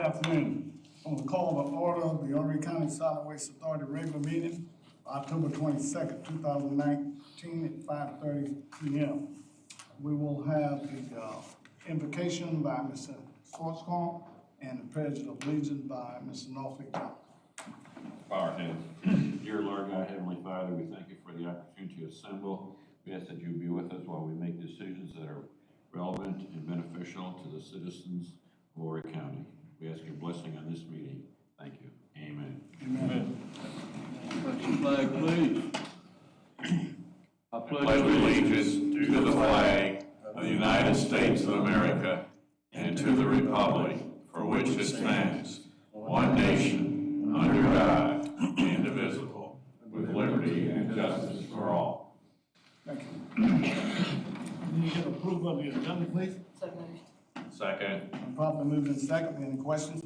Afternoon. On the call to order of the Horry County Solid Waste Authority regular meeting, October 22nd, 2019 at 5:30 p.m. We will have the invocation by Mr. Schwarzkopf and the pledge of allegiance by Mr. Norfolk Johnson. Bow our heads. Dear Lord God, Heavenly Father, we thank you for the opportunity to assemble. We ask that you be with us while we make decisions that are relevant and beneficial to the citizens of Horry County. We ask your blessing on this meeting. Thank you. Amen. Amen. Put your flag, please. I pledge allegiance to the flag of the United States of America and to the republic for which it stands, one nation, under God, indivisible, with liberty and justice for all. Thank you. Can you get approval of the agenda, please? Second. Properly moved in second. Any questions?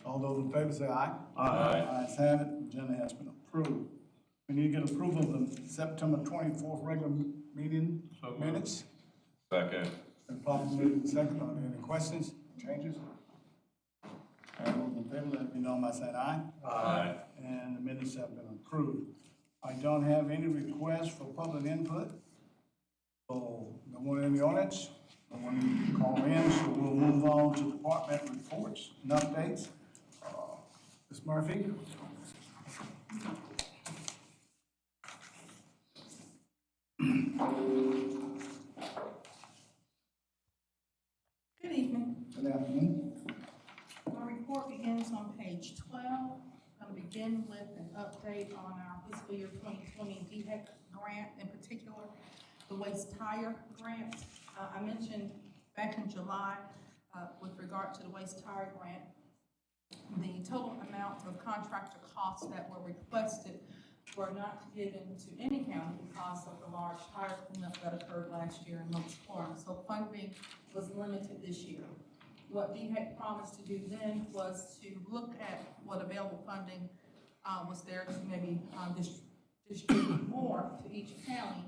All those in favor say aye. Aye. Ayes have it. Agenda has been approved. We need to get approval of the September 24th regular meeting minutes. Second. And properly moved in second. Are there any questions, changes? All those in favor, let it be known by saying aye. Aye. And the minutes have been approved. I don't have any requests for public input. So, no one in the audience? No one call in, so we'll move on to department reports and updates. Ms. Murphy? Good evening. Good afternoon. My report begins on page 12. I'm going to begin with an update on our fiscal year 2020 DHEC grant, in particular, the waste tire grant. I mentioned back in July with regard to the waste tire grant, the total amount of contractor costs that were requested were not given to any county because of the large tire cleanup that occurred last year in Moats Corner. So funding was limited this year. What DHEC promised to do then was to look at what available funding was there to maybe distribute more to each county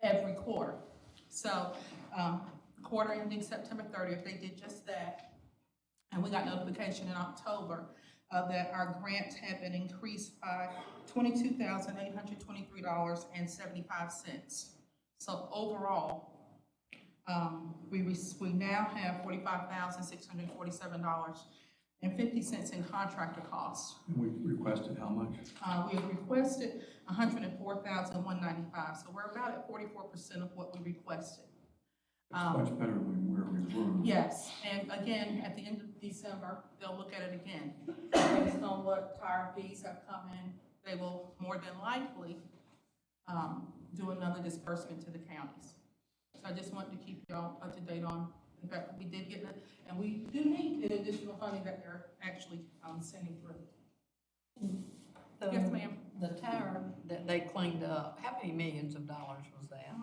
every quarter. So quarter ending September 30th, they did just that. And we got notification in October that our grant had been increased by $22,823.75. So overall, we now have $45,647.50 in contractor costs. And we requested how much? We have requested $104,195, so we're about at 44% of what we requested. It's much better than where we were. Yes, and again, at the end of December, they'll look at it again. Based on what tire fees have come in, they will more than likely do another disbursement to the counties. So I just wanted to keep y'all up to date on the fact that we did get it, and we do need the additional funding that they're actually sending through. Yes, ma'am. The tire that they cleaned up, how many millions of dollars was that?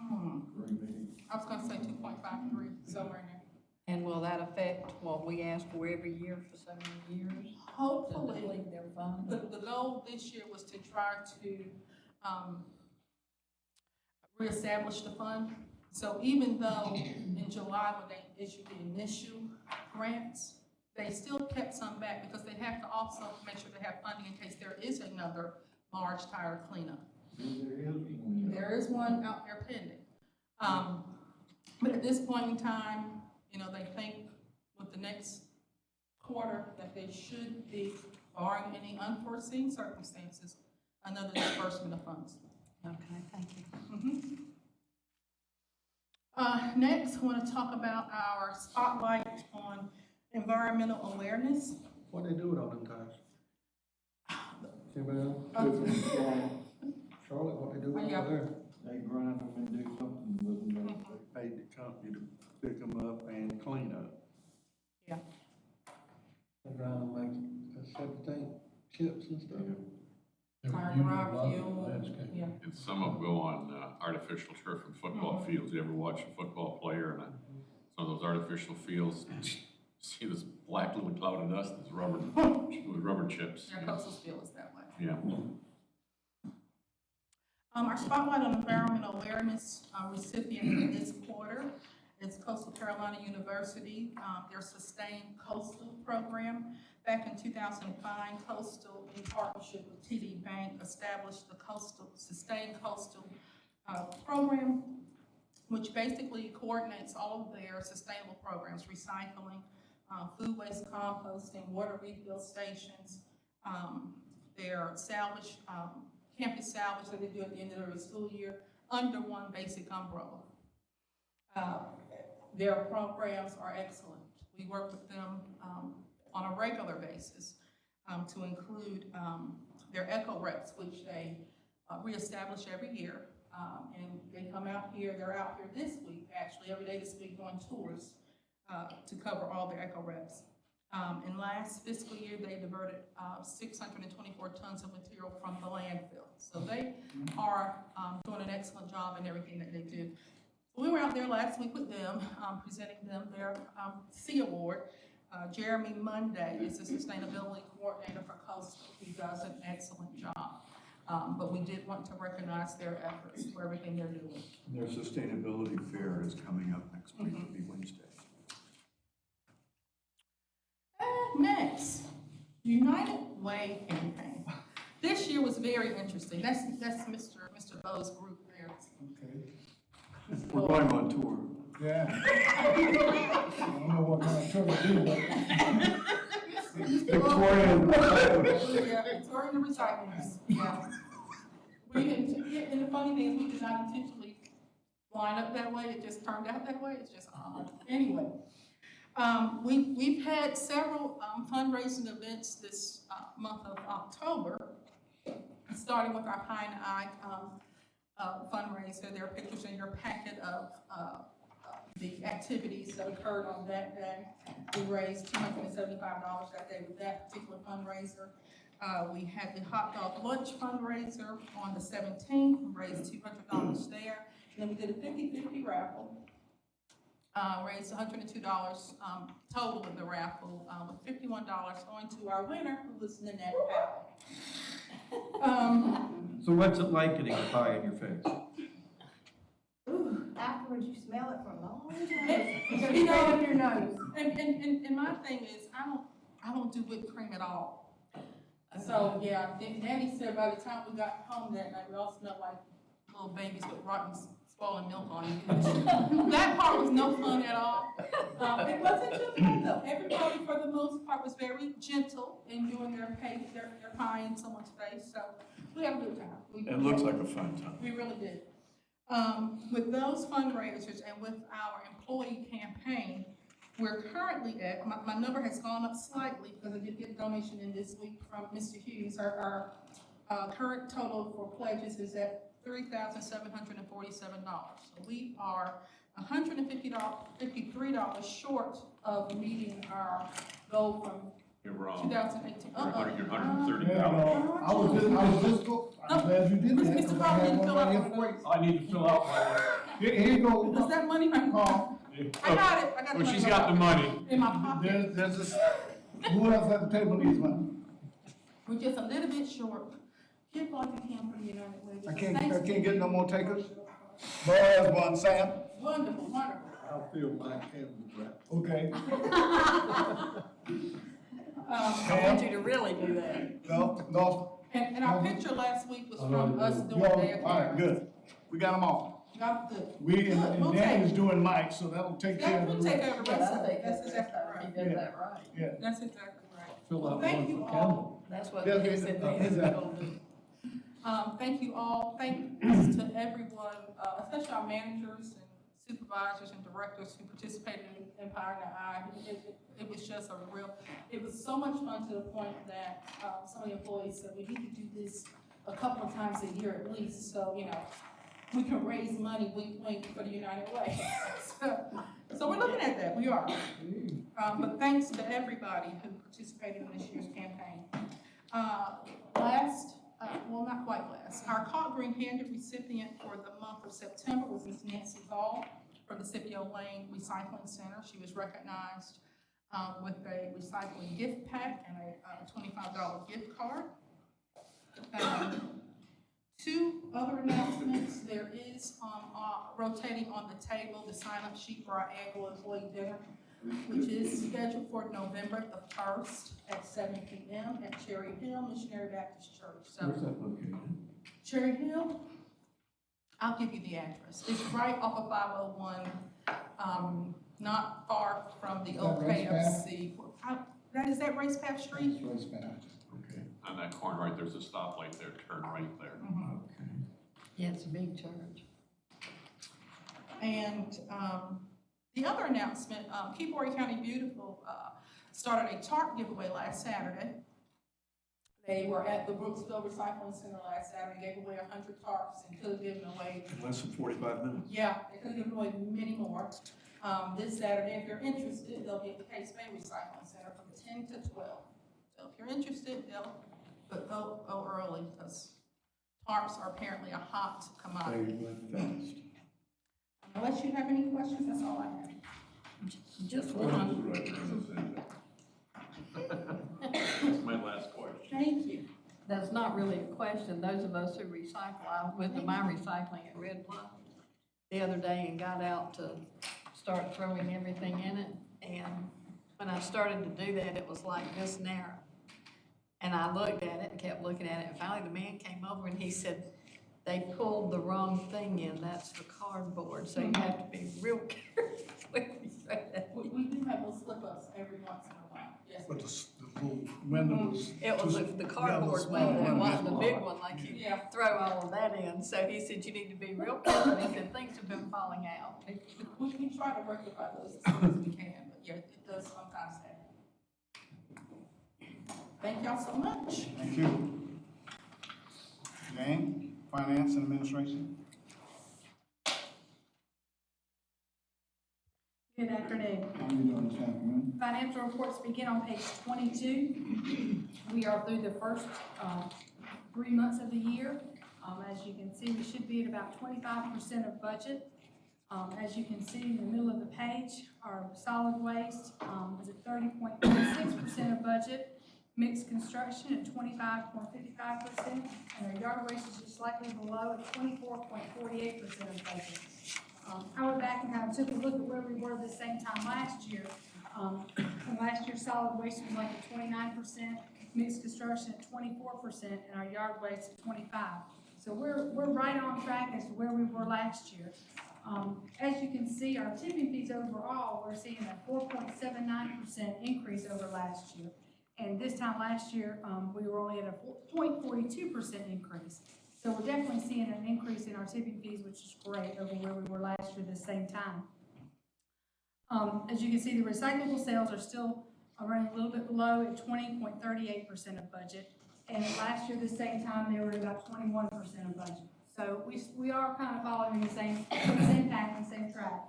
I was gonna say 2.53, somewhere in there. And will that affect what we ask for every year for so many years? To Hopefully, deplete their funds? the goal this year was to try to reestablish the fund. So even though in July when they issued the initial grants, they still kept some back because they have to also make sure they have funding in case there is another large tire cleanup. There is one out there pending. But at this point in time, they think with the next quarter that they should be, barring any unforeseen circumstances, another disbursement of funds. Okay, thank you. Next, I want to talk about our spotlight on environmental awareness. What they do with all them tires? Anybody else? Charlotte, what they do with Yeah. all there? They grind them and do something with them. They paid the company to pick them up and clean up. Yeah. They grind them like septic tank chips and stuff. Tire drive fuel. Yeah. And some of them go on artificial turf and football fields. You ever watch a football player in some of those artificial fields? See this black little cloud of dust that's rubber with rubber chips. Their coastal steel is that way. Yeah. Our spotlight on environmental awareness recipient for this quarter It's Coastal Carolina University, their Sustained Coastal Program. Back in 2005, Coastal, in partnership with TD Bank, established the Sustained Coastal Program, which basically coordinates all of their sustainable programs, recycling, food waste composting, water refill stations, their salvage, campus salvage that they do at the end of every school year, under one basic umbrella. Their programs are excellent. We work with them on a regular basis to include their Echo Reps, which they reestablish every year. And they come out here, they're out here this week, actually, every day this week doing tours to cover all their Echo Reps. In last fiscal year, they diverted 624 tons of material from the landfill. So they are doing an excellent job in everything that they do. We were out there last week with them, presenting them their C Award. Jeremy Monday is the sustainability coordinator for Coastal. He does an excellent job. But we did want to recognize their efforts for everything they're doing. Their sustainability fair is coming up next week, it'll be Wednesday. Next, United Way campaign. This year was very interesting. That's Mr. Bowe's group there. Okay. We're going on tour. Yeah. I don't know what kind of trouble to do, but. Victorian. Yeah, Victorian recyclers, yeah. We didn't, and the funny thing is, we did not intentionally line up that way, it just turned out that way, it's just odd. Anyway, we've had several fundraising events this month of October, starting with our Pie in the Eye fundraiser. There are pictures in your packet of the activities that occurred on that day. We raised $275 that day with that particular fundraiser. We had the hot dog lunch fundraiser on the 17th, we raised $200 there. And then we did a 50-50 raffle, raised $102 total in the raffle, with $51 going to our winner, who was Nanette Powell. So what's it like getting a pie in your face? Ooh, afterwards you smell it for a long time. You know, Straight up your nose. and my thing is, I don't do whipped cream at all. So, yeah, Nanny said by the time we got home that night, we all smelled like little babies with rotten, spoiling milk on you. That part was no fun at all. It wasn't too bad though. Everybody, for the most part, was very gentle in doing their pie in someone's face, so we had a good time. It looks like a fun time. We really did. With those fundraisers and with our employee campaign, we're currently at, my number has gone up slightly because I did get a donation in this week from Mr. Hughes. Our current total for pledges is at $3,747. So we are $153 short of meeting our goal from You're wrong. 2018. You're $130. There you go. I was just, I'm glad you did that. Mr. 'cause I Carter had didn't one fill right out here one of for you. those. I need to fill out my. Here you go. Was that money right Carl. I got it, Well, she's got the money. in my pocket. There's this, who else at the table needs money? We're just a little bit short. Give what you can for the United Way. I can't get no more takers? Buzz, one, Sam? Wonderful, wonderful. I feel my hand wrapped. Okay. I want you to really do that. No. And our picture last week was from us doing Yo, their all right, care. good. We got them all. Got good. We, and We'll Dan take- is doing Mike, so that'll take care That of the will take rest. care of the rest of it. That's exactly He right. did that right. Yeah. That's exactly right. Fill out Thank one you for all. Campbell. That's what Yes, he said they exactly. were gonna do. Thank you all. Thanks to everyone, especially our managers and supervisors and directors who participated in Empire in the Eye. It was just it was so much fun to the point that some of the employees said, we need to do this a couple of times a year at least, so, we can raise money, wink, wink, for the United Way. So we're looking at that, we are. But thanks to everybody who participated in this year's campaign. Well, not quite last, our Caught Green-Handed recipient for the month of September was Ms. Nancy Ball from the Scipio Lane Recycling Center. She was recognized with a recycling gift pack and a $25 gift card. Two other announcements, there is, rotating on the table, the sign-up sheet for our annual employee dinner, which is scheduled for November the 1st at 7 p.m. at Cherry Hill Missionary Baptist Church. So, Where's that located? Cherry Hill, I'll give you the address. It's right off of 501, not far from the Is old that Race Path? KFC. Is that Race Path Street? Race Path. Okay, On that corner, right, there's a stoplight there, turn right there. okay. Yeah, it's a big church. And the other announcement, Keep Horry County Beautiful started a tarp giveaway last Saturday. They were at the Brooksville Recycling Center last Saturday, gave away 100 tarps and could have given away, In less than 45 minutes. yeah, they could have given away many more. This Saturday, if you're interested, they'll be at the Case Bay Recycling Center from 10 to 12. So if you're interested, but go early because tarps are apparently a hot They commodity. went fast. Unless you have any questions, that's all I have. Just What one. is the right thing to say? That's my last question. Thank you. That's not really a question. Those of us who recycle, I went to my recycling at Red Plum the other day and got out to start throwing everything in it. And when I started to do that, it was like this narrow. And I looked at it and kept looking at it. And finally, the man came over and he said, they pulled the wrong thing in. That's for cardboard. So you have to be real careful when you throw that. We do have those slip-ups every once in a while, yes. But the little window was. It was too- the yeah, cardboard small window, it wasn't the yeah. big one like you Yeah. throw all of that in. So he said, you need to be real careful. He said, things have been falling out. We try to rectify those as soon as we can, but yeah, it does sometimes happen. Thank y'all so much. Thank you. Jane, Finance and Administration. Good afternoon. How are you doing this afternoon? Financial reports begin on page 22. We are through the first 3 months of the year. As you can see, we should be at about 25% of budget. As you can see in the middle of the page, our solid waste is at 30.46% of budget, mixed construction at 25.55%, and our yard waste is just slightly below at 24.48% of budget. I went back and kind of took a look at where we were the same time last year. And last year, solid waste was like at 29%, mixed construction at 24%, and our yard waste at 25%. So we're right on track as to where we were last year. As you can see, our tipping fees overall, we're seeing a 4.79% increase over last year. And this time last year, we were only at a 0.42% increase. So we're definitely seeing an increase in our tipping fees, which is great over where we were last year this same time. As you can see, the recyclable sales are still running a little bit below at 20.38% of budget. And last year, this same time, they were at about 21% of budget. So we are kind of following the same pattern, same track.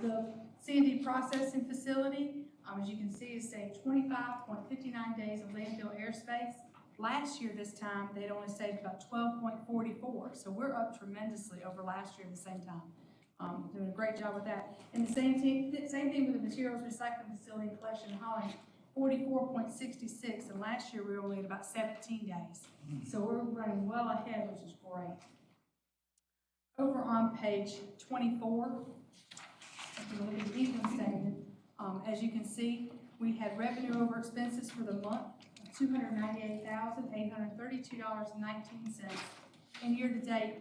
The C&D processing facility, as you can see, is saying 25.59 days of landfill airspace. Last year, this time, they'd only saved about 12.44, so we're up tremendously over last year at the same time. Doing a great job with that. And the same thing with the materials recycling facility in Collection Holland, 44.66, and last year we were only at about 17 days. So we're running well ahead, which is great. Over on page 24, if you look at the income statement, as you can see, we had revenue over expenses for the month of $298,832.19. And year to date,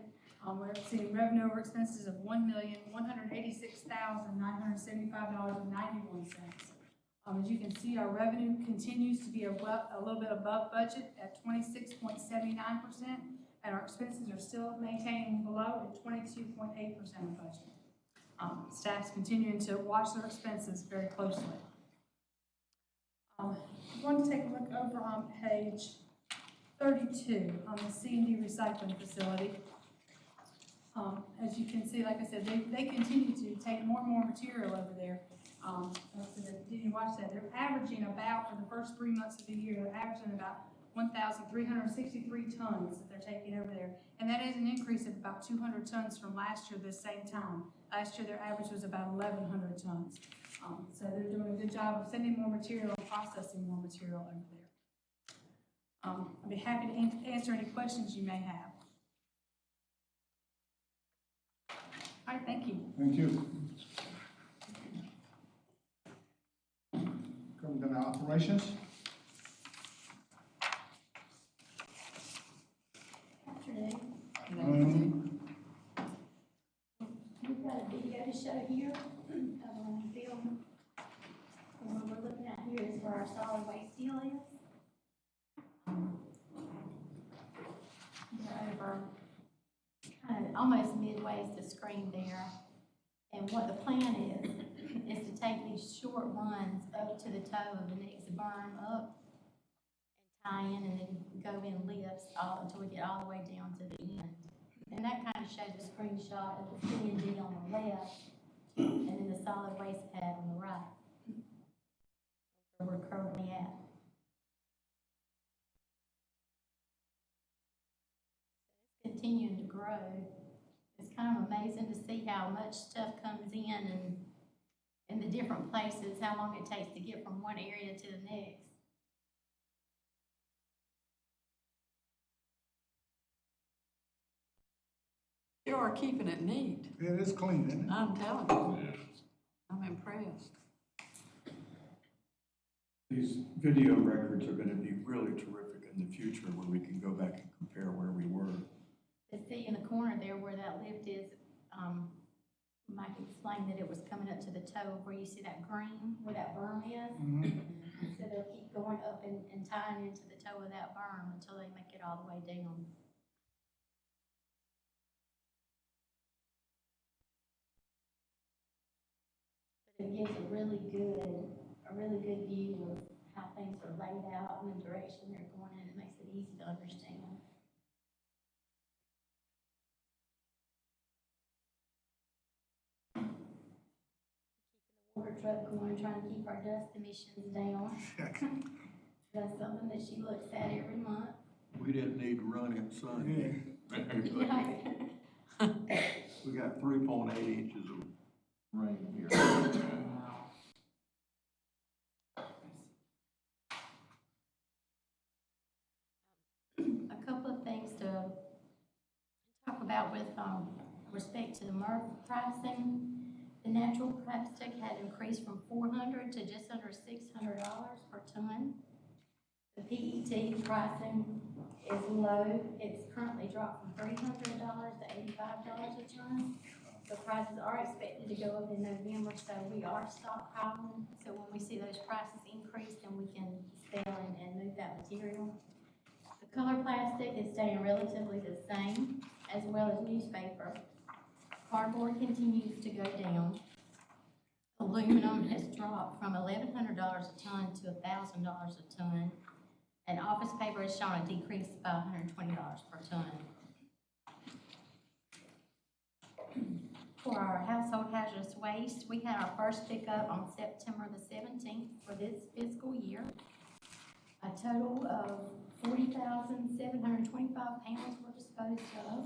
we're seeing revenue over expenses of $1,186,975.91. As you can see, our revenue continues to be a little bit above budget at 26.79%, and our expenses are still maintaining below at 22.8% of budget. Staff's continuing to watch their expenses very closely. I'm going to take a look over on page 32 on the C&D recycling facility. As you can see, like I said, they continue to take more and more material over there. Did you watch that? They're averaging about, for the first 3 months of the year, they're averaging about 1,363 tons that they're taking over there. And that is an increase of about 200 tons from last year this same time. Last year, their average was about 1,100 tons. So they're doing a good job of sending more material and processing more material over there. I'd be happy to answer any questions you may have. All right, thank you. Thank you. Coming down to operations. Afternoon. Um, We've got a video to show here of a film. And what we're looking at here is where our solid waste deal is. They're over kind of almost midway to screen there. And what the plan is to take these short runs up to the toe of the next berm up and tie in and then go in lifts all until we get all the way down to the end. And that kind of shows a screenshot of the C&D on the left and then the solid waste pad on the right, where we're currently at. It's continuing to grow. It's kind of amazing to see how much stuff comes in the different places, how long it takes to get from one area to the next. You are keeping it neat. it is clean, isn't it? I'm telling you, Yeah. I'm impressed. These video records are gonna be really terrific in the future, where we can go back and compare where we were. To see in the corner there where that lift is, Mike explained that it was coming up to the toe of where you see that green, where that berm is. So they'll keep going up and tying into the toe of that berm until they make it all the way down. But it gives a really good view of how things are laid out and the direction they're going in. It makes it easy to understand. Water truck going, trying to keep our dust emissions down. That's something that she looks at every month. We didn't need to run it Sunday. Yeah. We got 3.8 inches of rain here. A couple of things to talk about with respect to the MRF pricing. The natural plastic had increased from $400 to just under $600 per ton. The PET pricing is low. It's currently dropped from $300 to $85 a ton. The prices are expected to go up in November, so we are stockpiling. So when we see those prices increase, then we can sell and move that material. The color plastic is staying relatively the same, as well as newspaper. Cardboard continues to go down. Aluminum has dropped from $1,100 a ton to $1,000 a ton. And office paper has shown a decrease by $120 per ton. For our household hazardous waste, we had our first pickup on September the 17th for this fiscal year. A total of 40,725 pounds were disposed of.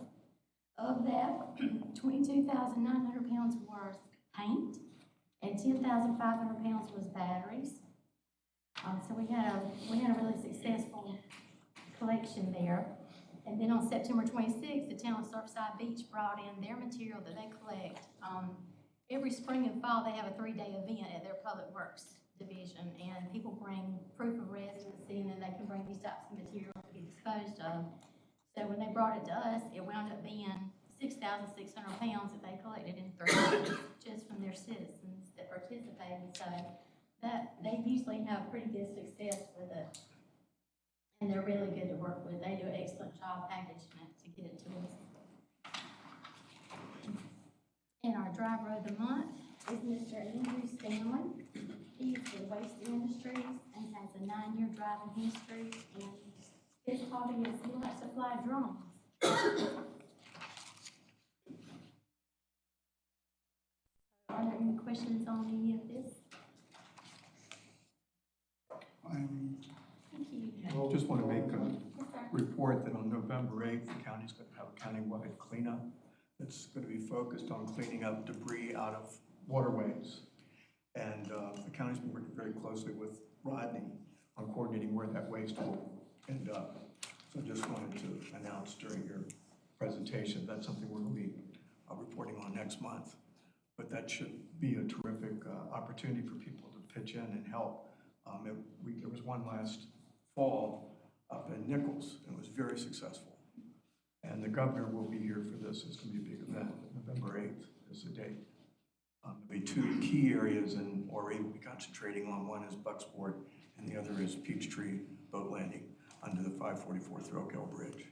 Of that, 22,900 pounds was paint and 10,500 pounds was batteries. So we had a really successful collection there. And then on September 26th, the town of Surfside Beach brought in their material that they collect. Every spring and fall, they have a 3-day event at their Public Works division, and people bring proof of residency, and then they can bring these types of material to be disposed of. So when they brought it to us, it wound up being 6,600 pounds that they collected in 3 days, just from their citizens that participated. So that they usually have pretty good success with it. And they're really good to work with. They do an excellent job packaging it to get it to us. And our driver of the month is Mr. Andrew Stanley. He's with Waste Industries and has a 9-year driving history. And his hobby is he likes to fly drones. Are there any questions on any of this? Thank you. Just want to make a Yes, sir. report that on November 8th, the county's going to have a countywide cleanup. It's going to be focused on cleaning up debris out of waterways. And the county's been working very closely with Rodney on coordinating where that waste will end up. So just wanted to announce during your presentation, that's something we're going to be reporting on next month. But that should be a terrific opportunity for people to pitch in and help. There was one last fall up in Nichols, and it was very successful. And the governor will be here for this. It's going to be a big event. November 8th is the date. There'll be two key areas in Horry we'll be concentrating on. One is Bucksport, and the other is Peachtree Boat Landing under the 544 Throwkill Bridge.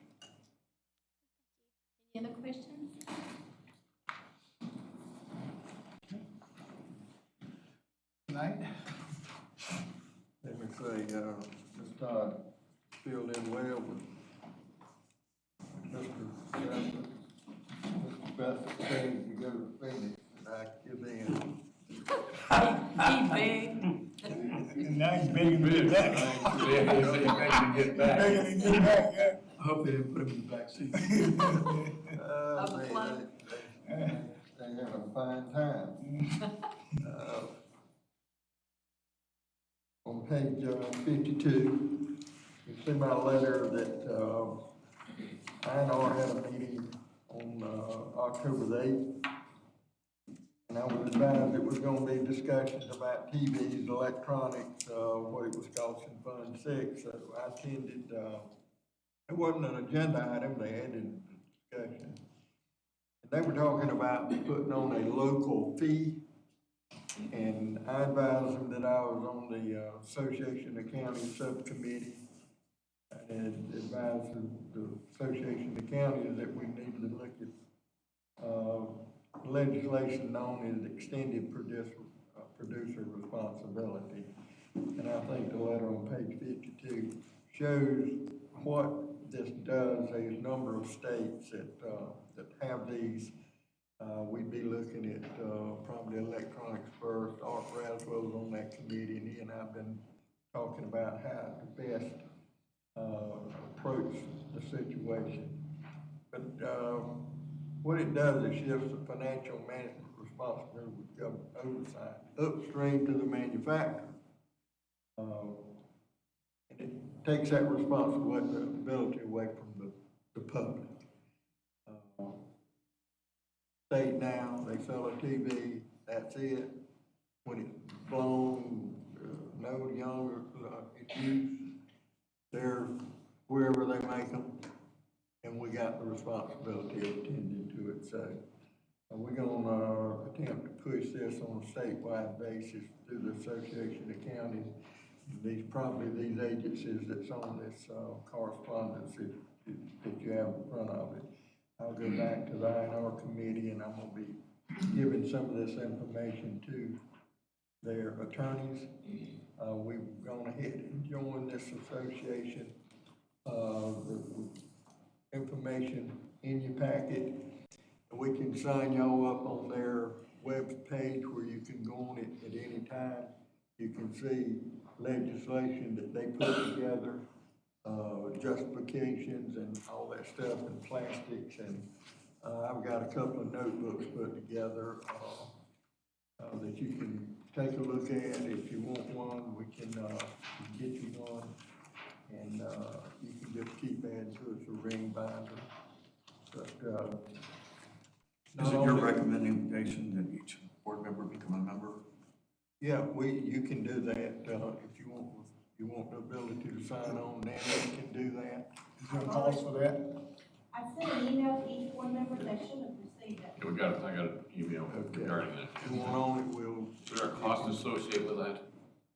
Any other questions? Tonight? Let me say, Ms. Todd filled in well with Mr. Bassett. Mr. Bassett said you go to Phoenix, and I give in. He big. And now he's begging to get back. Yeah, he's begging to get back. Begging to get back, yeah. I hope they didn't put him in the back seat. Of the plane. They have a fine time. On page 52, you see my letter that INR had a meeting on October the 8th. And I was advised it was going to be discussions about TVs, electronics, what it was costing Fund 6. So I attended, it wasn't an agenda item, they added discussion. And they were talking about putting on a local fee. And I advised them that I was on the Association of Counties Subcommittee. And advised the Association of Counties that we needed to look at legislation known as extended producer responsibility. And I think the letter on page 52 shows what this does. There's a number of states that have these. We'd be looking at probably electronics first. Art Raswell's on that committee, and he and I've been talking about how to best approach the situation. But what it does is shifts the financial management responsibility with government oversight upstream to the manufacturer. And it takes that responsibility away from the public. State now, they sell a TV, that's it. When it's blown, no younger, it's used, they're wherever they make them, and we got the responsibility of attending to it. So we're gonna attempt to push this on a statewide basis through the Association of Counties. These agencies that's on this correspondence that you have in front of it. I'll go back to the INR committee, and I'm gonna be giving some of this information to their attorneys. We've gone ahead and joined this association. The information in your packet. We can sign y'all up on their web page where you can go on it at any time. You can see legislation that they put together, justifications and all that stuff, and plastics, and I've got a couple of notebooks put together that you can take a look at. If you want one, we can get you one, and you can just keep adding to it, it's a ring binder. But Is it your recommendation that each board member become a member? yeah, you can do that if you want. You want the ability to sign on, then you can do that. Is there a cost for that? I sent an email to each board member, they should have received it. I got an email Okay. regarding that. If you want on it, we'll. Is there a cost associated with that?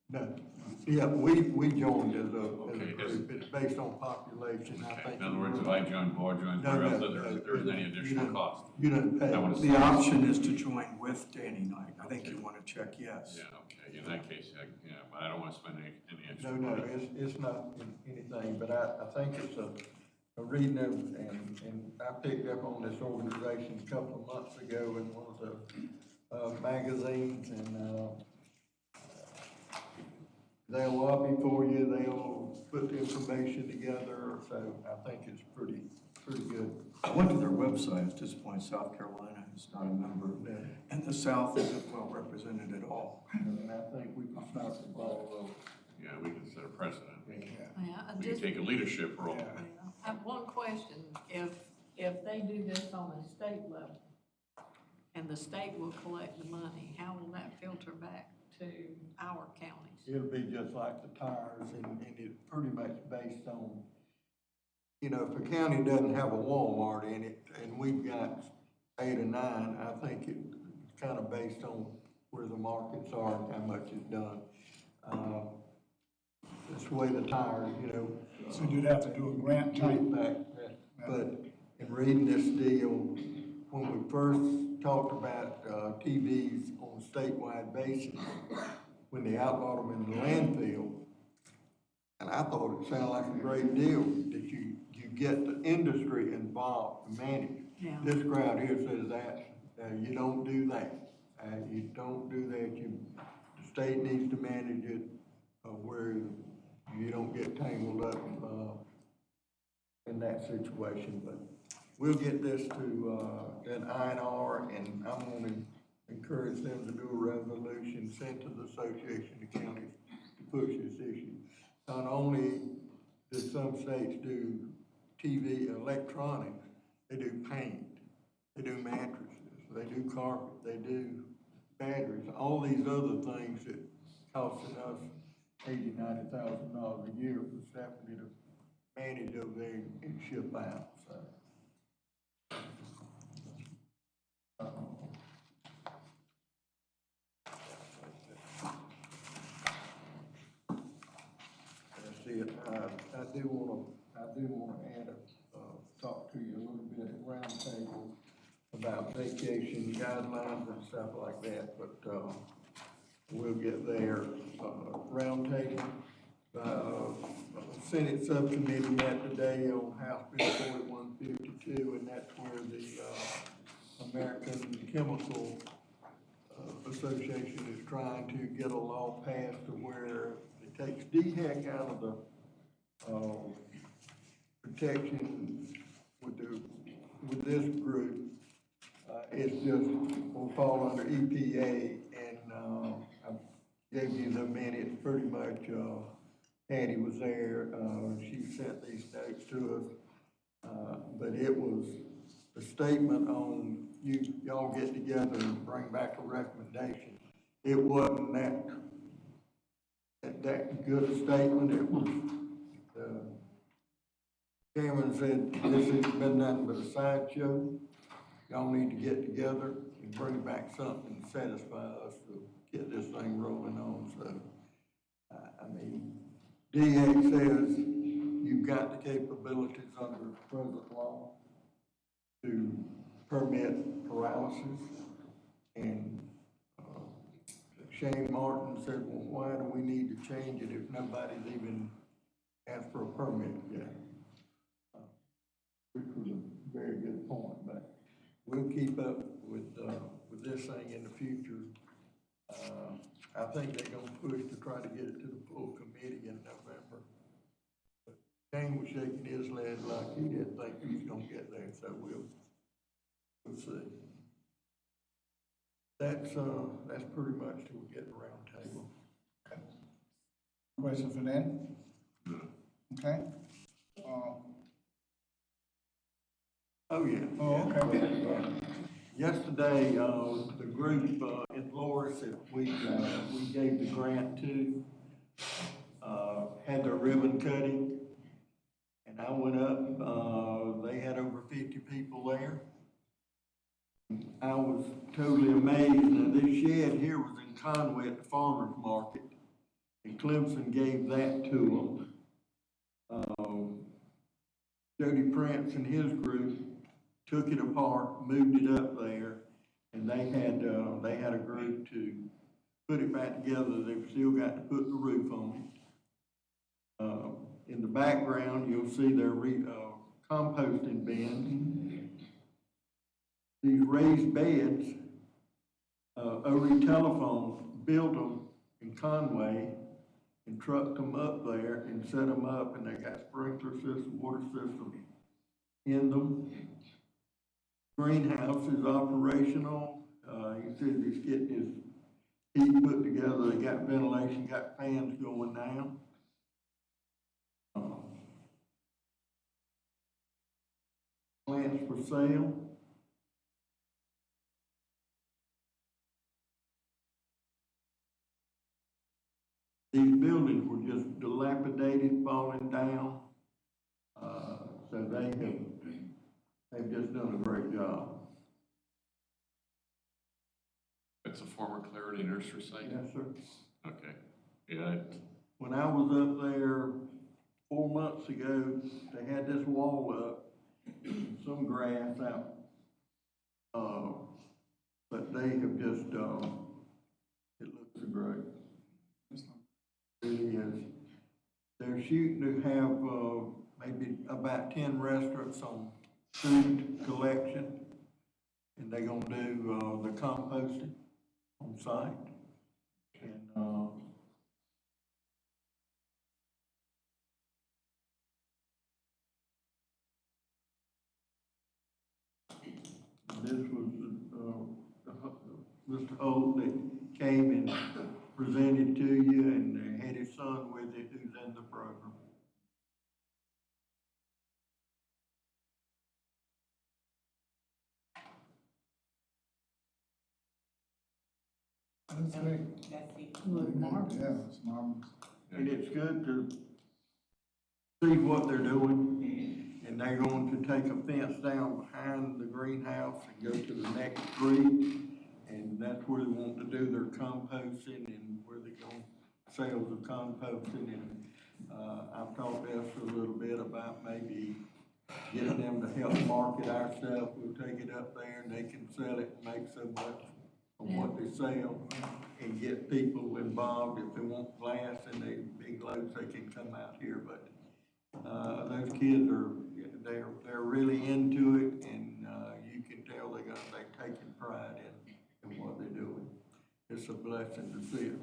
No. Yeah, we joined as a Okay, group. It's based on population, I Okay. think. In other words, if I join, board joins, No, or else no, there isn't any additional cost. You don't pay. I wanna The option is to join with Danny Knight. I think you want to check yes. Yeah, okay, in that case, but I don't want to spend any extra No, money. it's not anything, but I think it's a reading of, and I picked up on this organization a couple of months ago in one of the magazines, and they'll lobby for you, they'll put the information together, so I think it's pretty good. I went to their website. At this point, South Carolina is not a member, and the South isn't well represented at all. And I think we can start the ball rolling. Yeah, we can set a precedent. Yeah, I We can just, take a leadership role. Yeah. I have one question. If they do this on a state level, and the state will collect the money, how will that filter back to our counties? It'll be just like the tires, and it's pretty much based on, you know, if a county doesn't have a Walmart in it, and we've got 8 or 9, I think it's kind of based on where the markets are and how much is done. That's the way the tires, you know. So you'd have to do a grant type. Back, but in reading this deal, when we first talked about, TVs on a statewide basis, when they outlawed them in the landfill, and I thought it sounded like a great deal, that you get the industry involved to manage. Yeah. This crowd here says that, you don't do that. You don't do that, the state needs to manage it, where you don't get tangled up, in that situation, but we'll get this to, an INR, and I'm gonna encourage them to do a resolution sent to the Association of Counties to push this issue. Not only do some states do TV electronics, they do paint, they do mattresses, they do carpet, they do batteries, all these other things that costing us $80,000-$90,000 a year for Stephanie to manage over there and ship out, so. That's it. I do wanna add talk to you a little bit at roundtable about vacation guidelines and stuff like that, but, we'll get there. Roundtable, Senate subcommittee met today on House Bill 4152, and that's where the American Chemical Association is trying to get a law passed to where it takes DHEC out of the protection with this group. It's just will fall under EPA, and I gave you the minutes pretty much. Patty was there. She sent these notes to us, but it was a statement on y'all get together and bring back a recommendation. It wasn't that good a statement. It was, chairman said, this has been nothing but a sideshow. Y'all need to get together and bring back something to satisfy us to get this thing rolling on. So, I mean, DHEC says you've got the capabilities under present law to permit paralysis. And Shane Martin said, well, why do we need to change it if nobody's even asked for a permit yet? Which was a very good point, but we'll keep up with this thing in the future. I think they're gonna push to try to get it to the full committee in November. But Shane was shaking his head like he didn't think he was gonna get there, so we'll see. That's pretty much till we get the round table. Question for Dan? Okay. Oh, yeah. Oh, okay. Yesterday, the group in Florence that we gave the grant to had their ribbon cutting, and I went up. They had over 50 people there. I was totally amazed. Now, this shed here was in Conway at the farmer's market, and Clemson gave that to them. Jody Prince and his group took it apart, moved it up there, and they had a group to put it back together. They've still got to put the roof on it. In the background, you'll see their composting bins. These raised beds, ORI Telephone built them in Conway and trucked them up there and set them up, and they got sprinkler system, water system in them. Greenhouse is operational. You see this getting his heat put together. They got ventilation, got fans going now. Plants for sale. these buildings were just dilapidated, falling down. So they've just done a great job. It's a former Clarity Nursery site? Yes, sir. Okay, yeah, When I was up there 4 months ago, they had this wall up, some grass out. But they have just, it looks great. It really is. They're shooting to have, maybe about 10 restaurants on food collection. And they're gonna do, the composting on site. And, this was, Mr. Holt that came and presented to you, and had his son with it who's in the program. That's great. That's it. Look, marvelous. Yeah, it's marvelous. And it's good to see what they're doing, and they're going to take a fence down behind the greenhouse and go to the next street, and that's where they want to do their composting and where they're going to sell the composting. And I've talked to Esther a little bit about maybe getting them to help market our stuff. We'll take it up there and they can sell it and make so much of what they sell, and get people involved. If they want glass in their big loads, they can come out here. But those kids they're really into it, and you can tell they're taking pride in what they're doing. It's a blessing to see it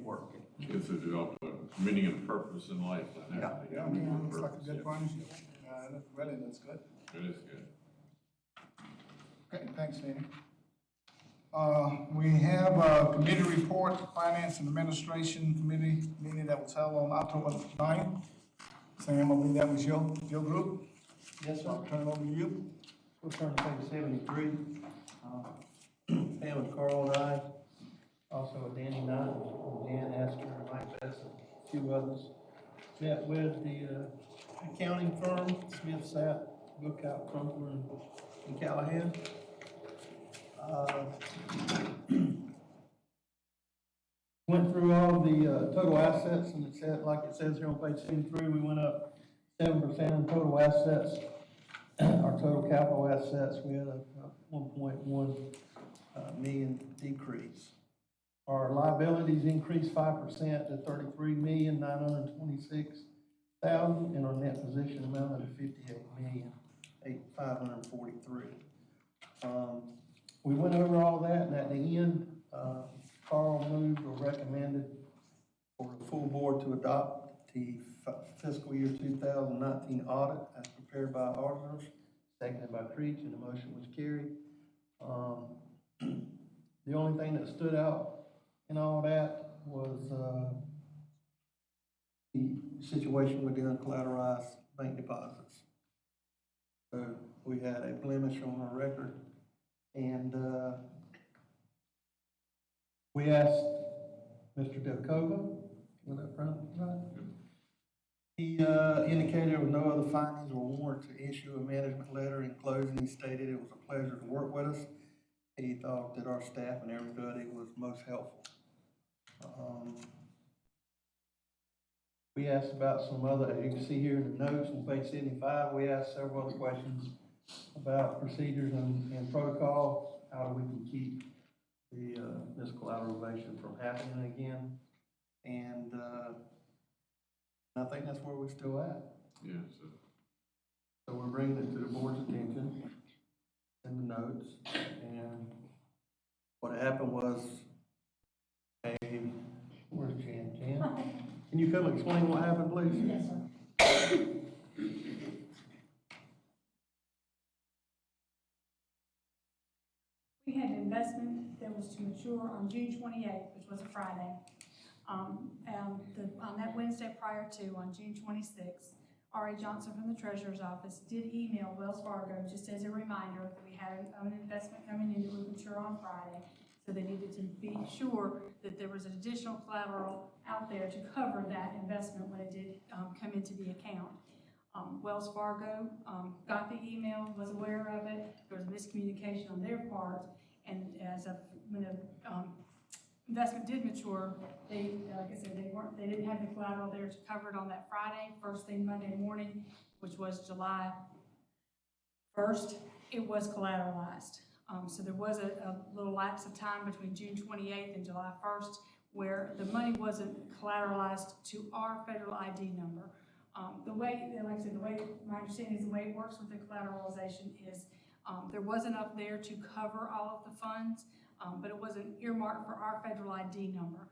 working. kids have developed a meaning and purpose in life. Yeah. Yeah, looks like a good partnership. That's good. It is good. Okay, thanks, Danny. We have a committee report, Finance and Administration Committee meeting that was held on October 9th. Sam, I believe that was your group? Yes, sir. I'll turn it over to you. We'll turn to page 73. Pam and Carl and I, also Danny Knight, Jan Esther, Mike Bess, and a few others, met with the accounting firm, Smith Sapp, Bookout, Crumpler, and Callahan. Went through all the total assets, and it said, like it says here on page 73, we went up 7% in total assets. Our total capital assets, we had a 1.1 million decrease. Our liabilities increased 5% to 33,926,000, and our net position amounted to 58,543,000. We went over all that, and at the end, Carl moved or recommended for the full board to adopt the fiscal year 2019 audit as prepared by auditors, seconded by Creech, and the motion was carried. The only thing that stood out in all that was the situation with the uncollateralized bank deposits. So we had a blemish on our record, and we asked Mr. Delcova, was that right? He indicated there was no other findings or warrant to issue a management letter. In closing, he stated it was a pleasure to work with us. He thought that our staff and everybody was most helpful. We asked about some other, as you can see here in the notes on page 75, we asked several other questions about procedures and protocol, how we can keep the miscollateralization from happening again. And I think that's where we're still at. Yeah, So we're bringing it to the board's attention in the notes. And what happened was, where's Jan? Jan? Can you come explain what happened, please? Yes, sir. We had an investment that was to mature on June 28th, which was a Friday. On that Wednesday prior to, on June 26th, R.A. Johnson from the Treasurer's Office did email Wells Fargo, just as a reminder, that we had an investment coming in that would mature on Friday. So they needed to be sure that there was additional collateral out there to cover that investment when it did come into the account. Wells Fargo got the email, was aware of it, there was miscommunication on their part, and as of when the investment did mature, they, like I said, they didn't have the collateral there to cover it on that Friday. First thing Monday morning, which was July 1st, it was collateralized. So there was a little lapse of time between June 28th and July 1st where the money wasn't collateralized to our federal ID number. The way, like I said, my understanding is the way it works with the collateralization is there was enough there to cover all of the funds, but it wasn't earmarked for our federal ID number.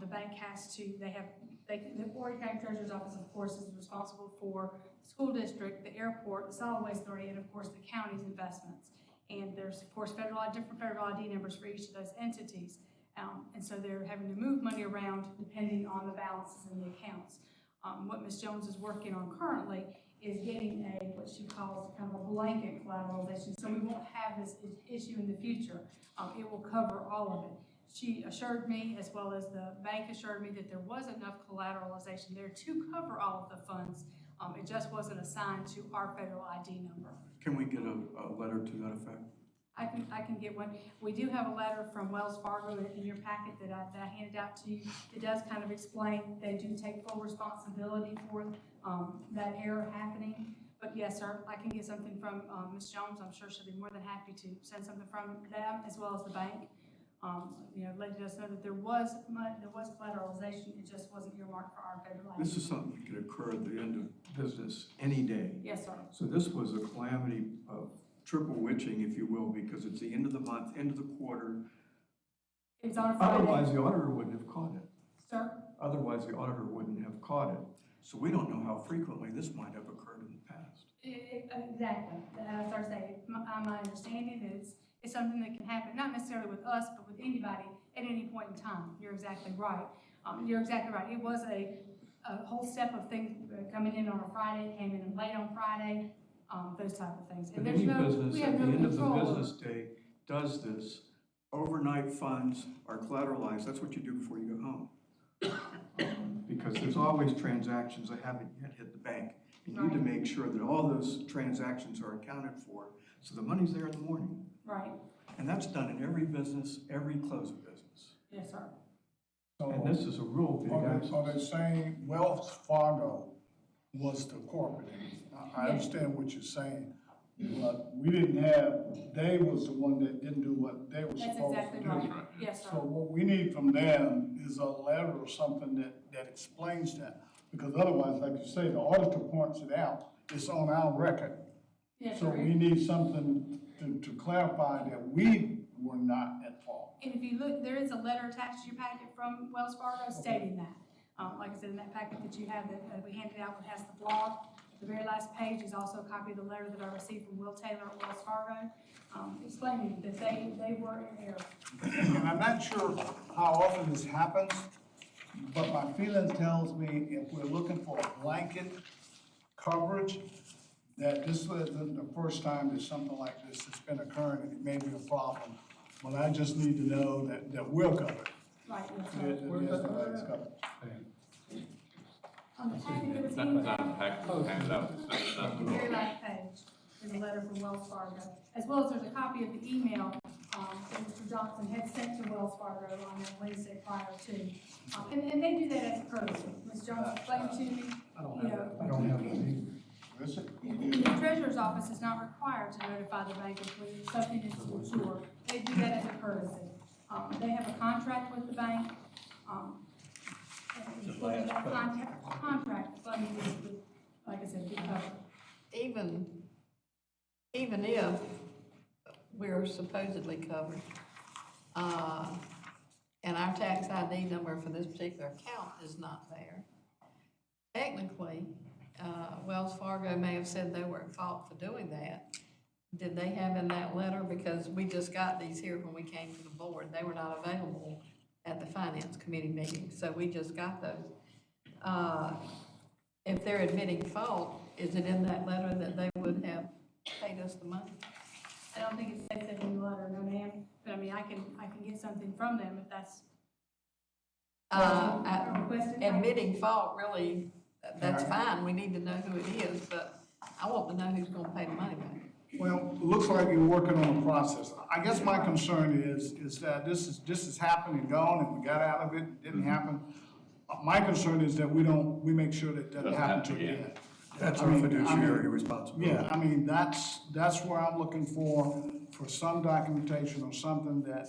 The bank has to, the Horry County Treasurer's Office, of course, is responsible for the school district, the airport, the solid waste authority, and of course the county's investments. And there's, of course, different federal ID numbers for each of those entities. And so they're having to move money around depending on the balances in the accounts. What Ms. Jones is working on currently is getting what she calls kind of a blanket collateralization, so we won't have this issue in the future. It will cover all of it. She assured me, as well as the bank assured me, that there was enough collateralization there to cover all of the funds. It just wasn't assigned to our federal ID number. Can we get a letter to that effect? I can get one. We do have a letter from Wells Fargo in your packet that I handed out to you. It does kind of explain they do take full responsibility for that error happening. But yes, sir, I can get something from Ms. Jones. I'm sure she'll be more than happy to send something from them as well as the bank. Letting us know that there was collateralization. It just wasn't earmarked for our federal ID. This is something that could occur at the end of business any day. Yes, sir. So this was a calamity of triple witching, if you will, because it's the end of the month, end of the quarter. It was on a Friday. Otherwise, the auditor wouldn't have caught it. Sir? Otherwise, the auditor wouldn't have caught it. So we don't know how frequently this might have occurred in the past. Exactly. As I say, my understanding is it's something that can happen, not necessarily with us, but with anybody at any point in time. You're exactly right. You're exactly right. It was a whole step of things coming in on a Friday, came in late on Friday, those type of things. And But there's any business we at have the no end of the control over. business day does this. Overnight funds are collateralized. That's what you do before you go home. Because there's always transactions that haven't yet hit the bank. You need to make sure that all those transactions are accounted for, so the money's there in the morning. Right. And that's done in every business, every close of business. Yes, sir. And this is a real big absence. Are they saying Wells Fargo was the corporate? I understand what you're saying, but we didn't have, they was the one that didn't do what they were That's supposed to exactly do. right. Yes, So sir. what we need from them is a letter or something that explains that. Because otherwise, like you say, the auditor points it out, it's on our record. Yes, So sir. we need something to clarify that we were not at fault. And if you look, there is a letter attached to your packet from Wells Fargo stating that. Like I said, in that packet that you have that we handed out, that has the blog, the very last page is also a copy of the letter that I received from Will Taylor at Wells Fargo, explaining that they were in error. And I'm not sure how often this happens, but my feeling tells me if we're looking for a blanket coverage, that this isn't the first time that something like this has been occurring, and it may be a problem. But I just need to know that we're covered. Right, yes, That sir. everybody's covered. On the packet that was That's handed not out, the package that was handed out. That's the not very last page is a letter from Wells Fargo, as well as there's a copy of the email that Mr. Johnson had sent to Wells Fargo on that Wednesday prior to. And they do that as a courtesy. Ms. Jones explained to me, you know, I don't have it. Is it? the treasurer's office is not required to notify the bank if something is to mature. They do that as a courtesy. They have a contract with the bank. And according to that contract, the funding is, like I said, be covered. Even if we're supposedly covered, and our tax ID number for this particular account is not there, technically, Wells Fargo may have said they were at fault for doing that. Did they have in that letter, because we just got these here when we came to the board, they were not available at the finance committee meeting, so we just got those. If they're admitting fault, is it in that letter that they would have paid us the money? I don't think it says that in the letter, no ma'am, but I mean, I can get something from them if that's. Requested. Admitting fault, really, that's fine, we need to know who it is, but I want to know who's gonna pay the money back. Well, it looks like you're working on a process. I guess my concern is that this has happened and gone, and we got out of it, it didn't happen. My concern is that we make sure that doesn't happen to again. That's I our mean, fiduciary responsibility. Yeah, I mean, that's where I'm looking for some documentation or something that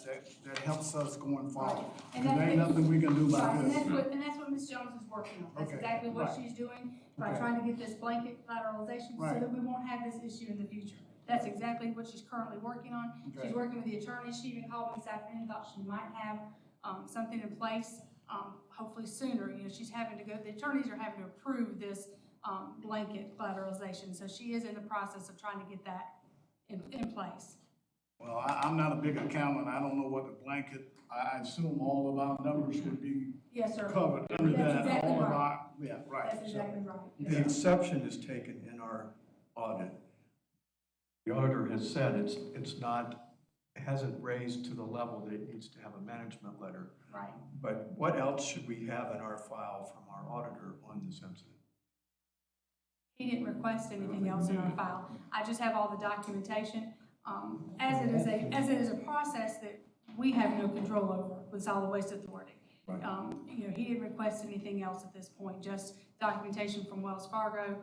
helps us going forward. And There ain't nothing we can do Right, about and this. that's what Ms. Jones is working on. That's Okay, exactly what right. she's doing by Okay. trying to get this blanket collateralization so Right. that we won't have this issue in the future. That's exactly what she's currently working on. Okay. She's working with the attorney. She even called me this afternoon, thought she might have, something in place, hopefully sooner. You know, the attorneys are having to approve this, blanket collateralization. So she is in the process of trying to get that in place. Well, I'm not a big accountant, I don't know what the blanket, I assume all of our numbers would be Yes, sir. covered under That's that, exactly all of right. our, yeah, right. That's exactly right. Yes, The sir. exception is taken in our audit. The auditor has said it hasn't raised to the level that it needs to have a management letter. Right. But what else should we have in our file from our auditor on this incident? He didn't request anything else in our file. I just have all the documentation. As it is a process that we have no control over with Solid Waste Authority. Right. You know, he didn't request anything else at this point, just documentation from Wells Fargo.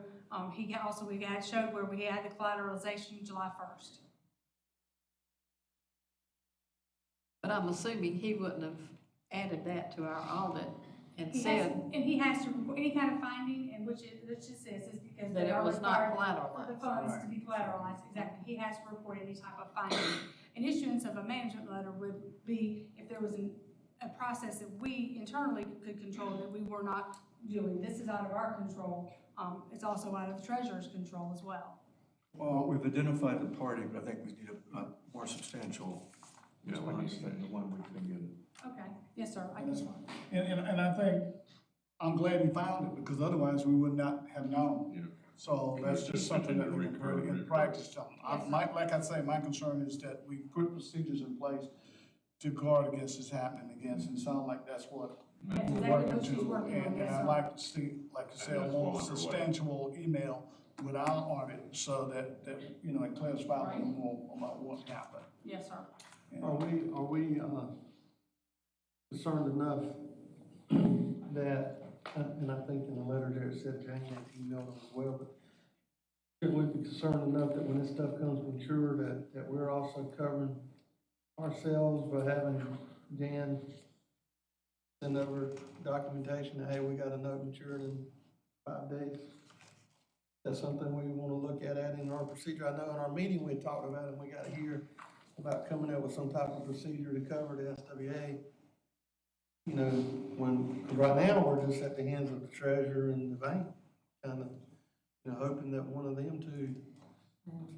We had showed where we had the collateralization July 1st. But I'm assuming he wouldn't have added that to our audit and He has, said and he has to, any kind of finding, and which just says is because that they it are was not required for the collateralized. funds to be collateralized, exactly. He has to report any type of finding. An issuance of a management letter would be if there was a process that we internally could control that we were not doing. This is out of our control. It's also out of the treasurer's control as well. Well, we've identified the party, but I think we need a more substantial response than the one we've been given. Okay, yes, sir, I can. And I think, I'm glad he found it, because otherwise we would not have known. Yeah. So that's just something that we can put in practice. Like I say, my concern is that we put procedures in place to guard against this happening again, and it sounds like that's what That's we're exactly working what she's to. working on, And yes, I'd sir. like to see, like I said, a that's more well underway. substantial email with our audit, so that, you know, it clears file a Right. little more about what happened. Yes, sir. Are we concerned enough that, and I think in the letter there it said Jane had emailed them as well, but should we be concerned enough that when this stuff comes mature, that we're also covering ourselves by having Jan send over documentation that, hey, we got a note maturing in 5 days? That's something we want to look at adding our procedure. I know in our meeting we talked about it, and we got to hear about coming up with some type of procedure to cover the SWA. You know, right now, we're just at the hands of the treasurer and the bank, kind of, you know, hoping that one of them two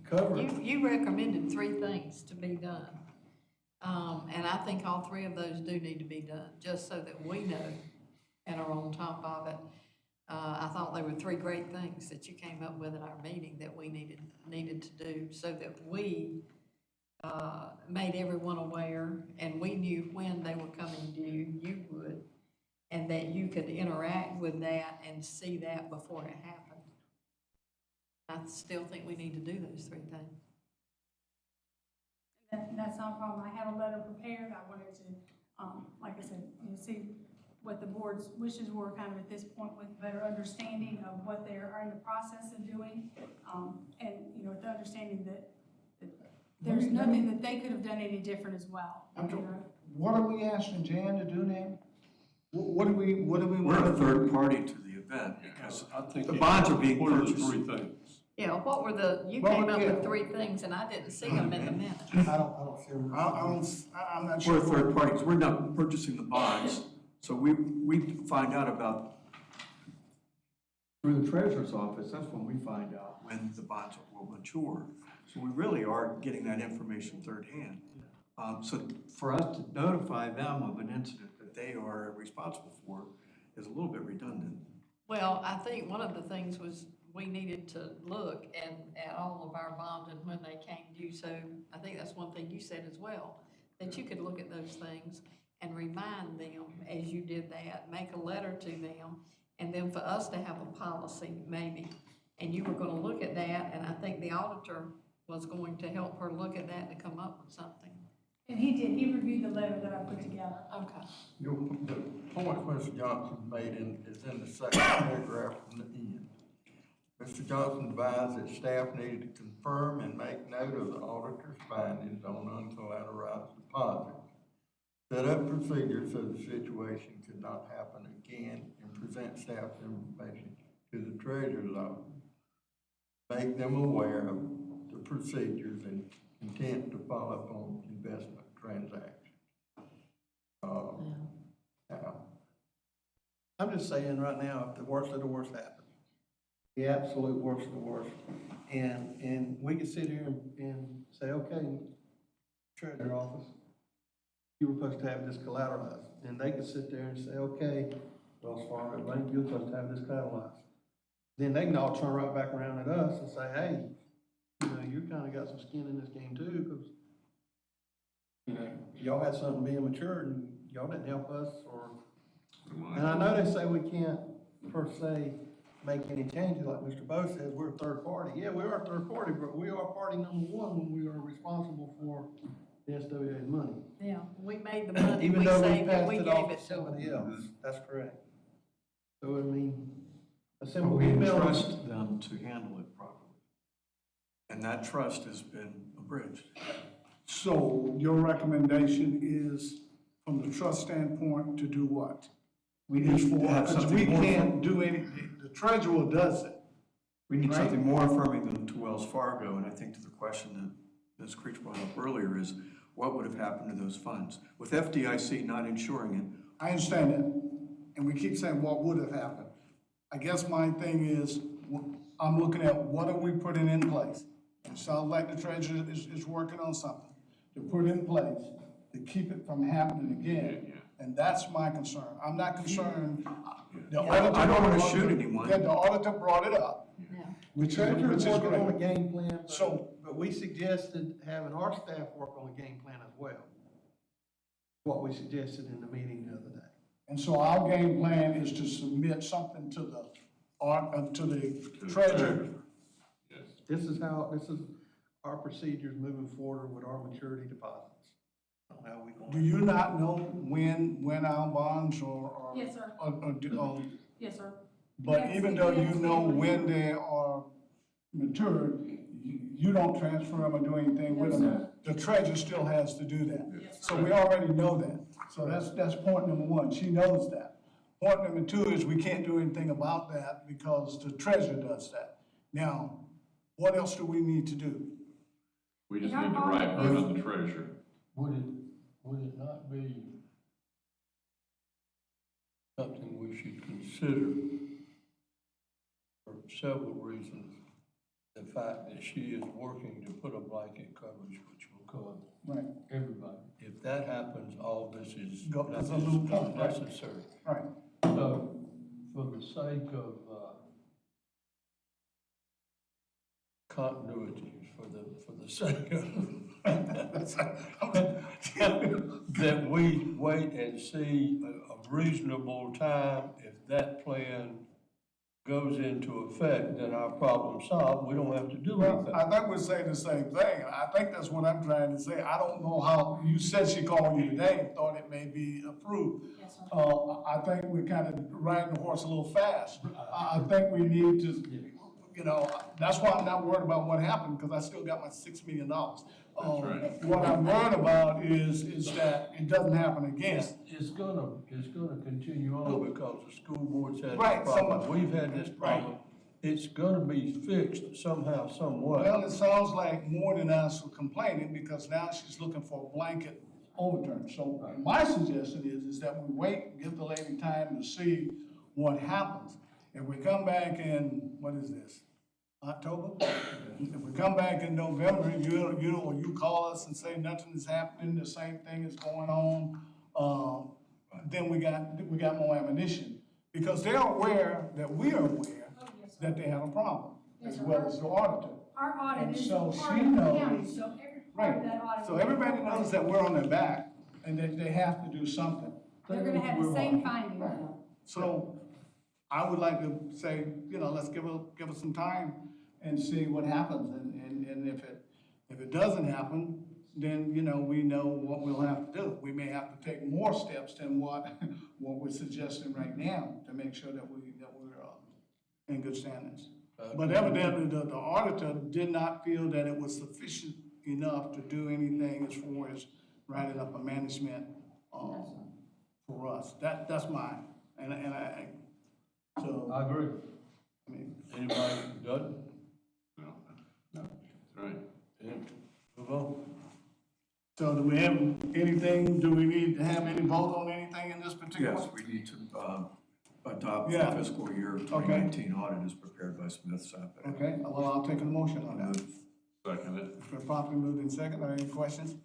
cover it. You recommended 3 things to be done. And I think all 3 of those do need to be done, just so that we know and are on top of it. I thought they were 3 great things that you came up with in our meeting that we needed to do, so that we made everyone aware, and we knew when they were coming due, you would, and that you could interact with that and see that before it happened. I still think we need to do those 3 things. That's not a problem. I have a letter prepared. I wanted to, like I said, you know, see what the board's wishes were kind of at this point with better understanding of what they are in the process of doing. And, you know, with the understanding that there's nothing that they could have done any different as well. You know? What are we asking Jan to do now? What do we? We're a third party to the event because the bonds are being purchased. 3 things. Yeah, what were you Well, came up yeah. with 3 things, and I didn't see them in the minutes. I don't see them. I'm not We're sure. a third party, we're not purchasing the bonds, so we find out about, through the treasurer's office, that's when we find out when the bonds will mature. So we really are getting that information third hand. So for us to notify them of an incident that they are responsible for is a little bit redundant. Well, I think one of the things was we needed to look at all of our bonds and when they came due. So I think that's one thing you said as well, that you could look at those things and remind them as you did that, make a letter to them, and then for us to have a policy maybe. And you were gonna look at that, and I think the auditor was going to help her look at that to come up with something. And he did, he reviewed the letter that I put together. Okay. The point Mr. Johnson made is in the second paragraph from the end. Mr. Johnson advised that staff needed to confirm and make note of the auditor's findings on uncollateralized deposits. Set up procedures so the situation could not happen again and present staff's information to the treasurer's office. Make them aware of the procedures and intent to follow up on investment transactions. Now, I'm just saying right now, if the worst of the worst happens, the absolute worst of the worst, and we could sit here and say, okay, treasurer office, you were supposed to have this collateralized, and they could sit there and say, okay, Wells Fargo Bank, you're supposed to have this collateralized. Then they can all turn right back around at us and say, hey, you know, you kind of got some skin in this game too, because, you know, y'all had something being matured and y'all didn't help us, or, and I know they say we can't per se make any changes, like Mr. Bo says, we're a third party. Yeah, we are a third party, but we are party number one when we are responsible for the SWA's money. Yeah, we made the money, Even we though we saved it, passed we it gave off it to to them. somebody else, that's correct. So, I mean, a But simple we email. entrust them to handle it properly. And that trust has been abridged. So your recommendation is, from the trust standpoint, to do what? We Is need for, to have because something we more. can't do any, the treasurer does it. We need Right. something more affirming than to Wells Fargo, and I think to the question that Ms. Creech brought up earlier is, what would have happened to those funds? With FDIC not insuring it, I understand that, and we keep saying what would have happened. I guess my thing is, I'm looking at what are we putting in place? It sounds like the treasurer is working on something to put in place to keep it from happening again. And that's my concern. I'm not concerned. The auditor I don't wanna brought- shoot anyone. Yeah, the auditor brought it up, Yeah. The which treasurer's is working on a great. game plan, So- but we suggested having our staff work on a game plan as well. What we suggested in the meeting the other day. And so our game plan is to submit something to the treasurer. Yes. This is our procedures moving forward with our maturity deposits. How we going? Do you not know when our bonds are? Yes, sir. Yes, sir. But Yes, even though you yes. know when they are matured, you don't transfer them or do anything with No, them. The treasurer still has to do that. Yes, So we already know that. So that's point number one. She knows that. Point number two is we can't do anything about that because the treasurer does that. Now, what else do we need to do? We just And need to our write bond word is- on the treasurer. would it not be something we should consider for several reasons? The fact that she is working to put a blanket coverage which will cover Right, everybody. If that happens, all this is Go- not it's a loophole, right. necessary. right. So, for the sake of, continuity, for the sake of, that we wait and see a reasonable time, if that plan goes into effect, then our problem solved, we don't have to do Well, anything. I think we're saying the same thing. I think that's what I'm trying to say. I don't know how, you said she called you today and thought it may be approved. Yes, sir. I think we're kind of riding the horse a little fast. I think we need to, you know, that's why I'm not worried about what happened, because I still got my $6 million. right. What I'm worried about is that it doesn't happen again. It's gonna continue on because the school board's had this Right, problem. somebody- We've had this problem. It's gonna be fixed somehow, some way. Well, it sounds like more than us are complaining, because now she's looking for a blanket overturn. So my suggestion is that we wait, give the lady time to see what happens. If we come back in, what is this, October? If we come back in November, you call us and say nothing is happening, the same thing is going on, then we got more ammunition Because they're aware that we are aware Oh, yes, sir. that they have a problem, Yes, as sir. well as the auditor. Our audit And is so part she of the knows- county, so every part of that audit. So everybody knows that we're on their back and that they have to do something. They're gonna have the We're same on. finding. Right. So I would like to say, let's give us some time and see what happens. And if it doesn't happen, then, we know what we'll have to do. We may have to take more steps than what we're suggesting right now to make sure that we're in good standings. But evidently, the auditor did not feel that it was sufficient enough to do anything as far as writing up a management, for us. That's mine. So, I agree. I mean, Anybody doesn't? No, that's right. Yeah. Move on. so do we have anything, do we need to have any vote on anything in this particular? Yes, we need to adopt Yeah. the fiscal year 2019 audit as prepared by Smith Sapa. Okay, well, I'll take a motion on that. Second it. It's been properly moved in second. Are there any questions?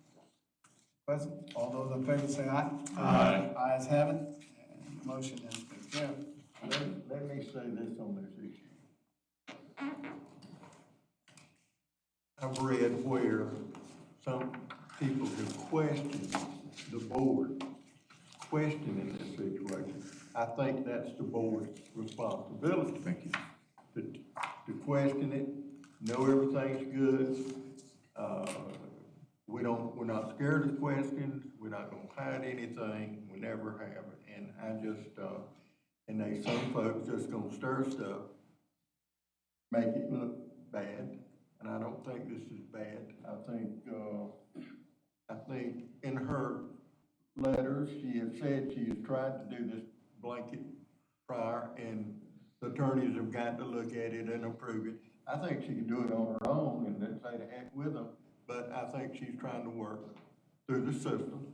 Questions? All those in favor say aye. Aye. Ayes have it. And the motion has been carried. Let me say this on this issue. I've read where some people have questioned the board, questioning this situation. I think that's the board's responsibility. Thank you. To question it, know everything's good. We're not scared of questions, we're not gonna hide anything, we never have. And some folks just gonna stir stuff, make it look bad, and I don't think this is bad. I think in her letters, she had said she has tried to do this blanket prior, and the attorneys have got to look at it and approve it. I think she can do it on her own and then say to heck with them, but I think she's trying to work through the system,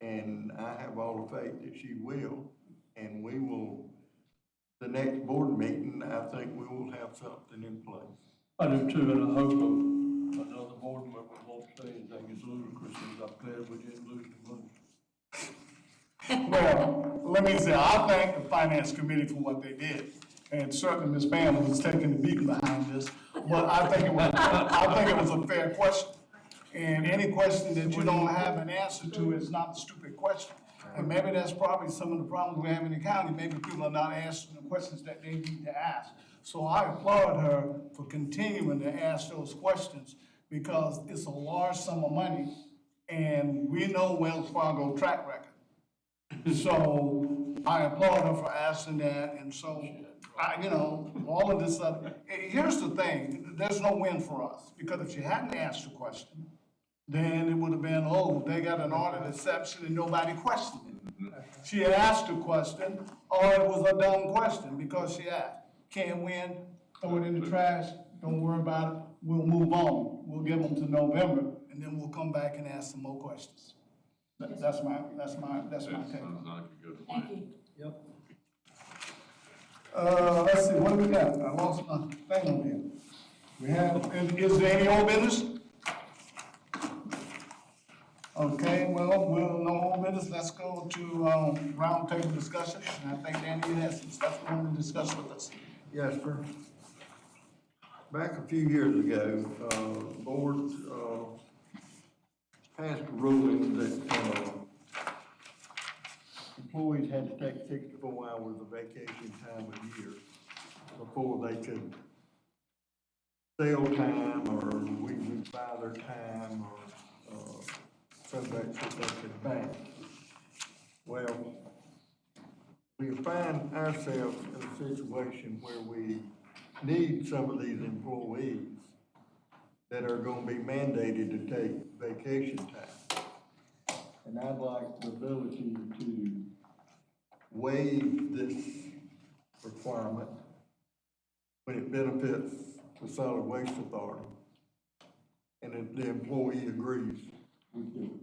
and I have all the faith that she will, and we will, the next board meeting, I think we will have something in place. I do too, and I hope another board member won't say anything as ludicrous as I'm glad we didn't lose the money. Well, let me say, I thank the finance committee for what they did. And certainly Ms. Bam was taking the beating behind this, but I think it was a fair question. And any question that you don't have an answer to is not a stupid question. And maybe that's probably some of the problems we have in the county. Maybe people are not answering the questions that they need to ask. So I applaud her for continuing to ask those questions because it's a large sum of money and we know Wells Fargo track record. So I applaud her for asking that, and so, all of this stuff. Here's the thing, there's no win for us, because if she hadn't asked the question, then it would have been, they got an audit exception and nobody questioned it. She had asked a question, or it was a dumb question, because she asked. Can't win, throw it in the trash, don't worry about it, we'll move on. We'll give them to November, and then we'll come back and ask some more questions. That's my take. That sounds like a good plan. Thank you. Let's see, what do we got? I lost my thing on here. We have, is there any old business? Okay, well, no old business, let's go to, roundtable discussion. And I think Danny, you had some stuff you wanted to discuss with us. Yes, sir. Back a few years ago, the board, passed a ruling that, employees had to take 64 hours of vacation time a year before they could sell time or we would buy their time or, so that they could bank. Well, we find ourselves in a situation where we need some of these employees that are gonna be mandated to take vacation time. And I'd like the ability to waive this requirement when it benefits the Solid Waste Authority. And if the employee agrees, we do it.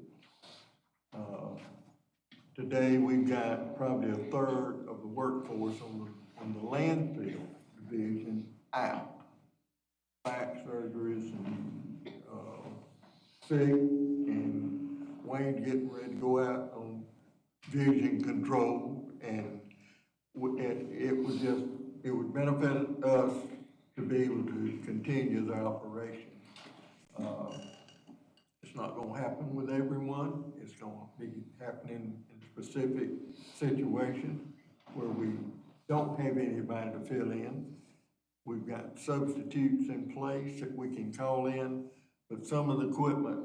Today, we've got probably a third of the workforce on the landfill division out. Back surgeries and, sick, and Wayne's getting ready to go out on vision control, and it would benefit us to be able to continue the operation. It's not gonna happen with everyone. It's gonna be happening in specific situations where we don't have anybody to fill in. We've got substitutes in place that we can call in, but some of the equipment,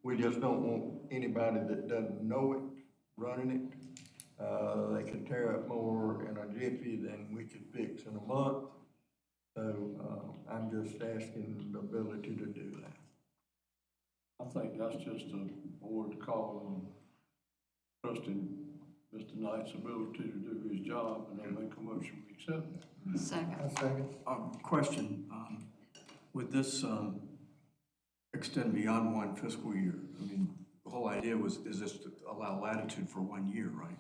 we just don't want anybody that doesn't know it, running it. They can tear up more in a jiffy than we could fix in a month. So, I'm just asking the ability to do that. I think that's just a board call on trusting Mr. Knight's ability to do his job, and I make a motion we accept that. Second. Question, would this, extend beyond one fiscal year? I mean, the whole idea is this to allow latitude for 1 year, right?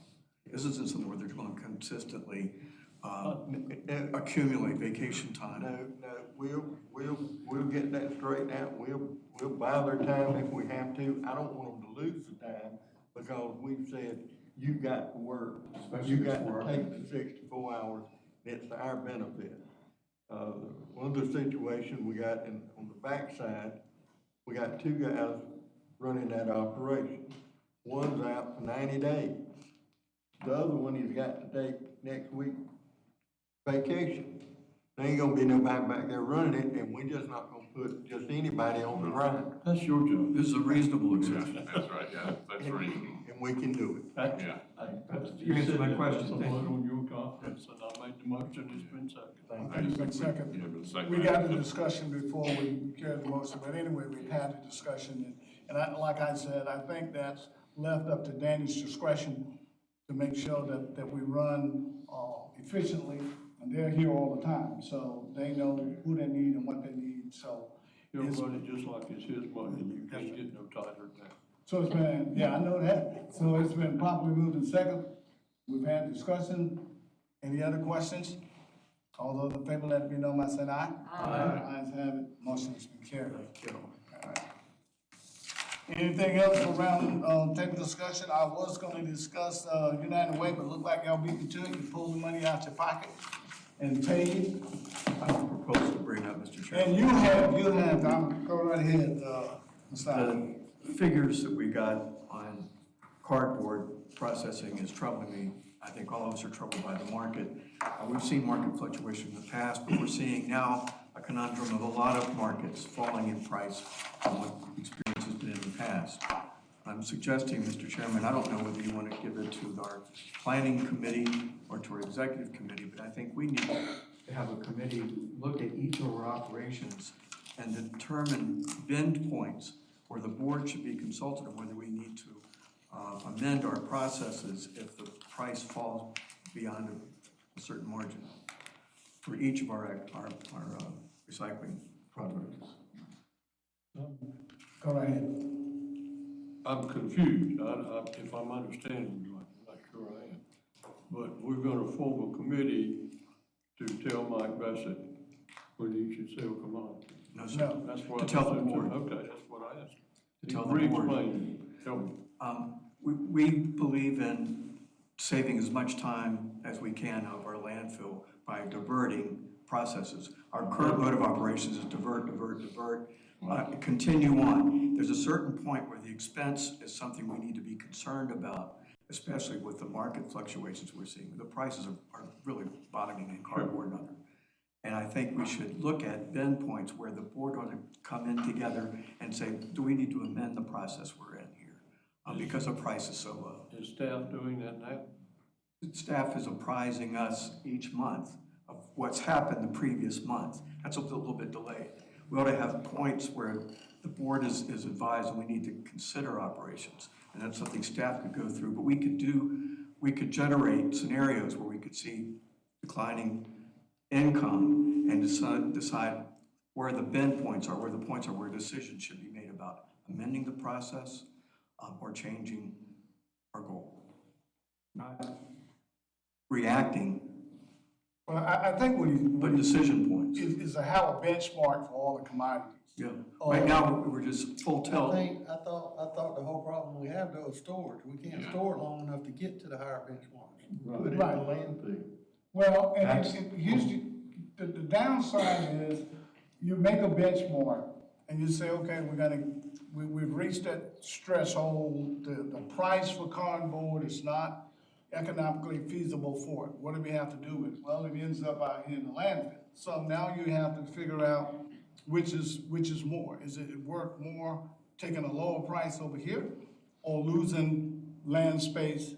This isn't something where they're going to consistently, accumulate vacation time. No, we'll get that straightened out. We'll buy their time if we have to. I don't want them to lose the time because we've said, you got to work. You got to take the 64 hours. It's to our benefit. One of the situations we got on the backside, we got 2 guys running that operation. One's out for 90 days. The other one he's got to take next week vacation. There ain't gonna be nobody back there running it, and we're just not gonna put just anybody on the grind. That's your job. This is a reasonable exception. That's right, yeah, that's reasonable. And we can do it. That- Yeah. You answered my question. That's a Thank vote on your conference, and I made the motion, it's been seconded. I think it's been second. Yeah, but second. We got the discussion before we carried the motion, but anyway, we've had the discussion, and like I said, I think that's left up to Danny's discretion to make sure that we run, efficiently, and they're here all the time, so they know who they need and what they need, so. He'll it's- run it just like it's his money, and you can't get no tighter than that. So it's been, yeah, I know that, so it's been properly moved and second, we've had discussion, any other questions? All those in favor, let it be known by saying aye. Aye. Ayes have it, motion has been carried. All right. Anything else for round, table discussion? I was gonna discuss, United Way, but look like y'all beat me to it, you pulled the money out your pocket and paid. I propose to bring up, Mr. Chairman. And you have, go right ahead, Mr. Allen. The figures that we got on cardboard processing is troubling me. I think all of us are troubled by the market. We've seen market fluctuation in the past, but we're seeing now a conundrum of a lot of markets falling in price from what experience has been in the past. I'm suggesting, Mr. Chairman, I don't know whether you want to give it to our planning committee or to our executive committee, but I think we need to have a committee look at each of our operations and determine bend points where the board should be consulted on whether we need to amend our processes if the price falls beyond a certain margin for each of our recycling projects. Go right ahead. I'm confused, if I'm understanding you, I'm not sure I am. But we're gonna form a committee to tell Mike Bassett when he should sell commodity. No, sir. No. That's what To I tell the said, board. okay, that's what I asked. To tell the board. Re-explain, tell me. We believe in saving as much time as we can of our landfill by diverting processes. Our current mode of operations is divert, continue on. There's a certain point where the expense is something we need to be concerned about, especially with the market fluctuations we're seeing. The prices are really bottoming in cardboard and other. And I think we should look at bend points where the board ought to come in together and say, do we need to amend the process we're in here? Because the price is so low. Is staff doing that now? Staff is apprising us each month of what's happened the previous month. That's a little bit delayed. We ought to have points where the board is advised and we need to consider operations. And that's something staff could go through, but we could generate scenarios where we could see declining income and decide where the bend points are, where the points are where decisions should be made about amending the process or changing our goal. Not reacting, Well, I think what but decision points. is to have a benchmark for all the commodities. Yeah. Right now, we're just full I tilt. thought the whole problem we have though is storage. We can't store it long enough to get to the higher benchmarks. put it in the Right. landfill. Well, and That's- here's the downside is, you make a benchmark, and you say, okay, we've reached that threshold, the price for cardboard is not economically feasible for it. What do we have to do with it? Well, it ends up out here in the landfill. So now you have to figure out which is more. Is it worth more taking a lower price over here, or losing land space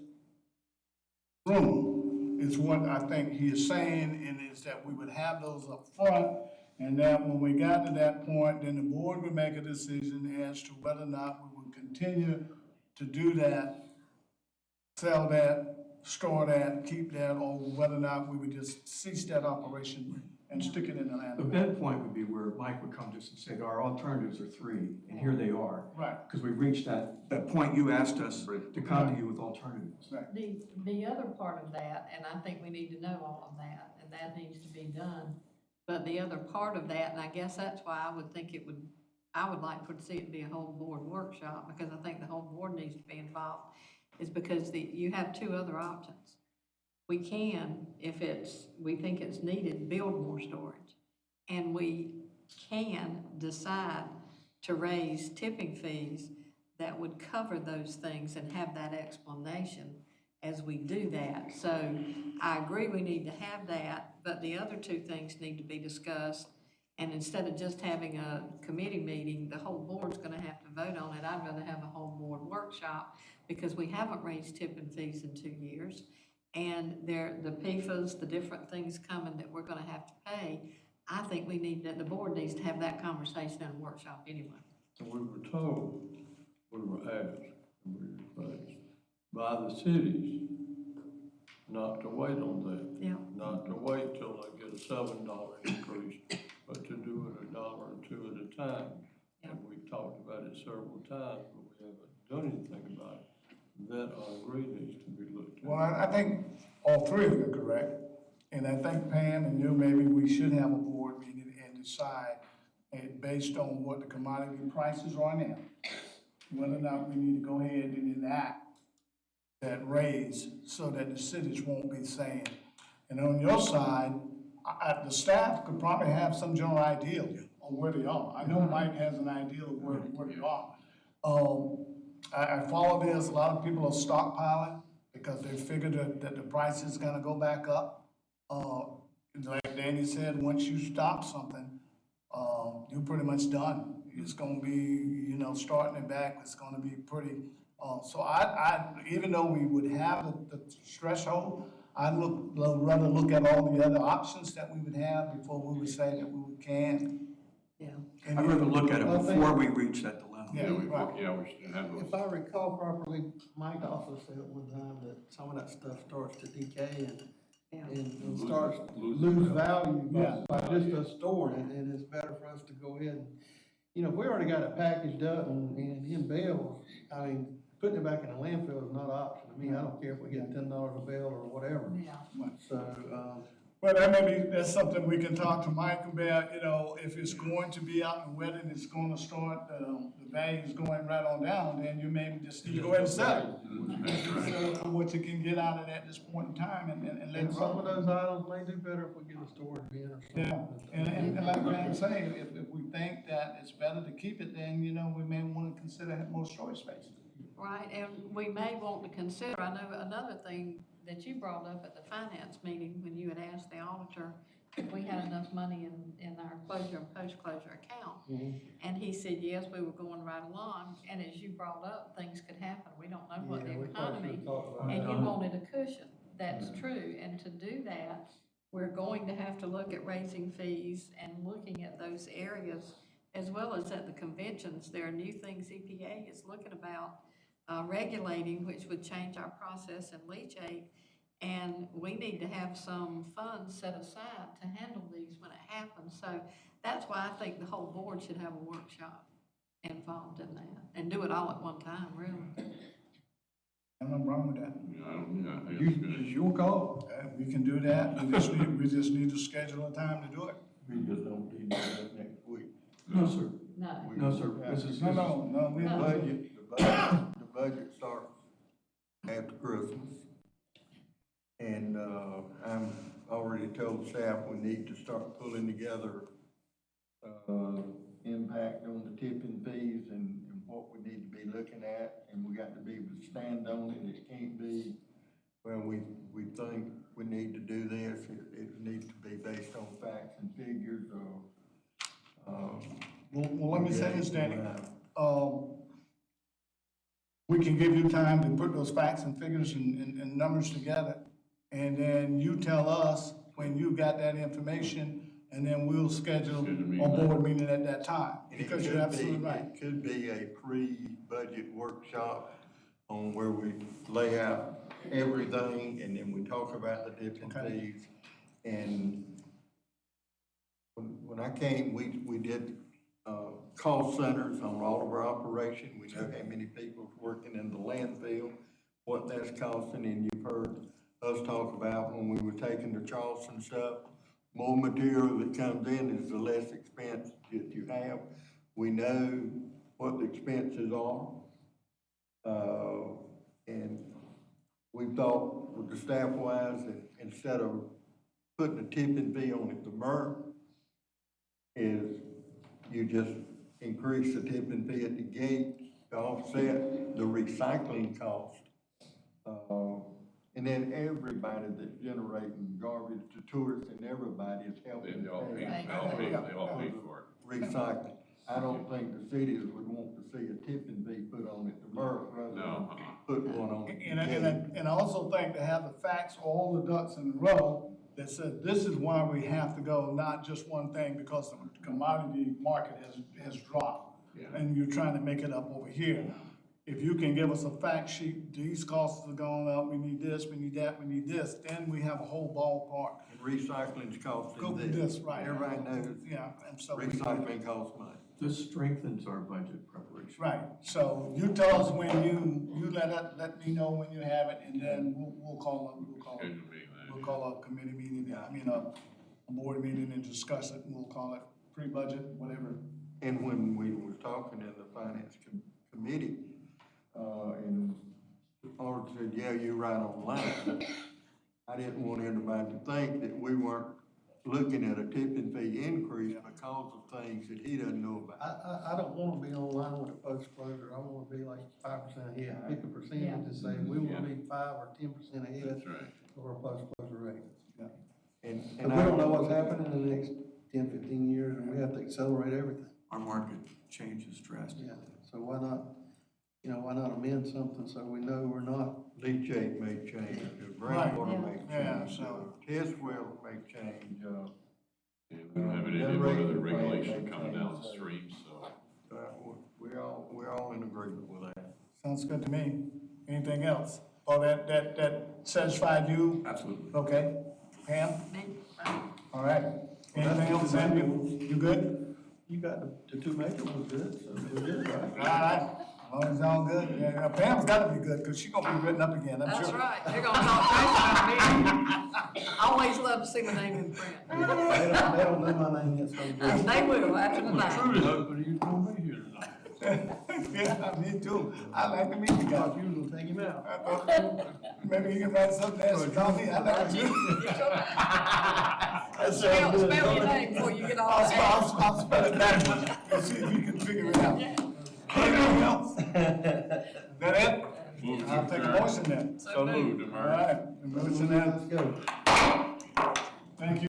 room, is what I think he is saying, and is that we would have those up front, and that when we got to that point, then the board would make a decision as to whether or not we would continue to do that, sell that, store that, keep that, or whether or not we would just cease that operation and stick it in the The land. bed point would be where Mike would come just and say, our alternatives are three, and here they are. Right, Because we've reached that point you asked us to come to you with alternatives. right. The other part of that, and I think we need to know all of that, and that needs to be done. But the other part of that, and I guess that's why I would think I would like to see it be a whole board workshop, because I think the whole board needs to be involved, is because you have two other options. We can, if we think it's needed, build more storage. And we can decide to raise tipping fees that would cover those things and have that explanation as we do that. So I agree we need to have that, but the other two things need to be discussed. And instead of just having a committee meeting, the whole board's gonna have to vote on it. I'd rather have a whole board workshop, because we haven't raised tipping fees in 2 years. And the PFAS, the different things coming that we're gonna have to pay. I think the board needs to have that conversation in a workshop anyway. And we were told, we were asked, and we were advised by the cities not to wait on that. Yeah. Not to wait till they get a $7 increase, but to do it $1 or $2 at a time. Yeah. And we've talked about it several times, but we haven't done anything about it. That I agree needs to be looked at. Well, I think all three of you are correct, and I think Pam and you, maybe we should have a board meeting and decide, based on what the commodity prices are now, whether or not we need to go ahead and enact that raise, so that the cities won't be saying. And on your side, the staff could probably have some general idea on where they are. I know Mike has an idea of where they are. I follow this, a lot of people are stockpiling because they figure that the price is gonna go back up. Like Danny said, once you stop something, you're pretty much done. It's gonna be, starting it back, it's gonna be pretty, so even though we would have the threshold, I'd rather look at all the other options that we would have before we would say that we can. Yeah. I'd rather look at it before we reach that dilemma. Yeah, right. We should have those. If I recall properly, Mike also said at one time that some of that stuff starts to decay and starts to lose value Yeah. by just us storing it, and it's better for us to go ahead and, if we already got it packaged up and in bales, I mean, putting it back in the landfill is not an option. I mean, I don't care if we get $10 a bale or whatever. Yeah. So, Well, that's something we can talk to Mike about, if it's going to be out in the weather and it's gonna start, the value is going right on down, then you maybe just need to go ahead and sell it. Sell it for what you can get out of it at this point in time and let it and some of run. those items may do better if we get a storage bin or something. Yeah, and like I'm saying, if we think that it's better to keep it, then, we may wanna consider having more storage space. Right, and we may want to consider, I know another thing that you brought up at the finance meeting, when you had asked the auditor if we had enough money in our closure and post-closure account. And he said, yes, we were going right along, and as you brought up, things could happen, we don't know what the Yeah, we probably economy, should talk about and that. you wanted a cushion, that's true, and to do that, we're going to have to look at raising fees and looking at those areas, as well as at the conventions. There are new things EPA is looking about, regulating, which would change our process in leachate. And we need to have some funds set aside to handle these when it happens. So that's why I think the whole board should have a workshop involved in that, and do it all at one time, really. I'm not wrong with that. I think it's good. It's your call. We can do that, we just need to schedule a time to do it. We just don't need that next week. No, sir. No. No, sir. This is. No, we The don't. budget starts after Christmas. I'm already told staff we need to start pulling together, impact on the tipping fees and what we need to be looking at, and we got to be able to stand on it. It can't be, well, we think we need to do this. It needs to be based on facts and figures or, Well, let me say this, Danny. We can give you time to put those facts and figures and numbers together, and then you tell us when you got that information, and then we'll schedule a board meeting at that time, And it because you're could absolutely be- right. It could be a pre-budget workshop on where we lay out everything, and then we talk about the different Okay. fees. And when I came, we did, call centers on all of our operation. We know how many people's working in the landfill, what that's costing, and you've heard us talk about when we were taking the Charleston stuff. More material that comes in is the less expense that you have. We know what the expenses are. And we thought with the staff wise, that instead of putting a tipping fee on it, the MERP is you just increase the tipping fee at the gate to offset the recycling cost. And then everybody that's generating garbage, the tourists and everybody is helping. They all pay, pay they all pay for it. recycling. I don't think the cities would want to see a tipping fee put on it, the MERP, rather No, than put one on it. And I also think to have the facts, all the ducks in a row, that says this is why we have to go, not just one thing, because the commodity market has dropped. Yeah. And you're trying to make it up over here. If you can give us a fact sheet, these costs are going up, we need this, we need that, we need this, then we have a whole ballpark. And recycling's costing Go with this. this, right. Everybody knows Yeah, and so. recycling costs money. This strengthens our budget preparation. Right, so you tell us when you let me know when you have it, and then we'll call Schedule meeting then. we'll call a committee meeting, a board meeting and discuss it, and we'll call it pre-budget, whatever. And when we was talking in the finance committee, and Art said, yeah, you're right on line. I didn't want anybody to think that we weren't looking at a tipping fee increase because of things that he doesn't know about. I don't wanna be on line with the post closure, I wanna be like 5% ahead, pick a percentage and say, we wanna be 5 or 10% ahead That's right. of our post closure rate. And Cause we don't know what's happening in the next 10, 15 years, and we have to accelerate everything. Our market changes drastically. Yeah, so why not amend something so we know we're not, leachate may change, the Right. groundwater may Yeah, change, so- test well may change, Yeah, we don't have any more other regulation coming down the stream, so. we're all in agreement with that. Sounds good to me. Anything else? Oh, that satisfied you? Absolutely. Okay. Pam? All right. Anything else, Sam? You good? you got the two major ones good, so we're good, right? All right. As long as it's all good. Yeah, Pam's gotta be good, because she's gonna be written up again, I'm sure. That's right, they're gonna talk trash about me. I always love to see my name in print. They don't know my name yet, so we're good. They will after I was tonight. truly hoping he was gonna be here tonight. Yeah, me too. I like to meet you guys. Thought you was gonna take him out. I thought maybe you can write something else about me. I like to Spell your name before you get off the air. I'll spell it backwards and see if you can figure it out. Anything else? That it? Move to I'll take a adjourn. motion then. So moved, All Demers. right, the motion Let's is go.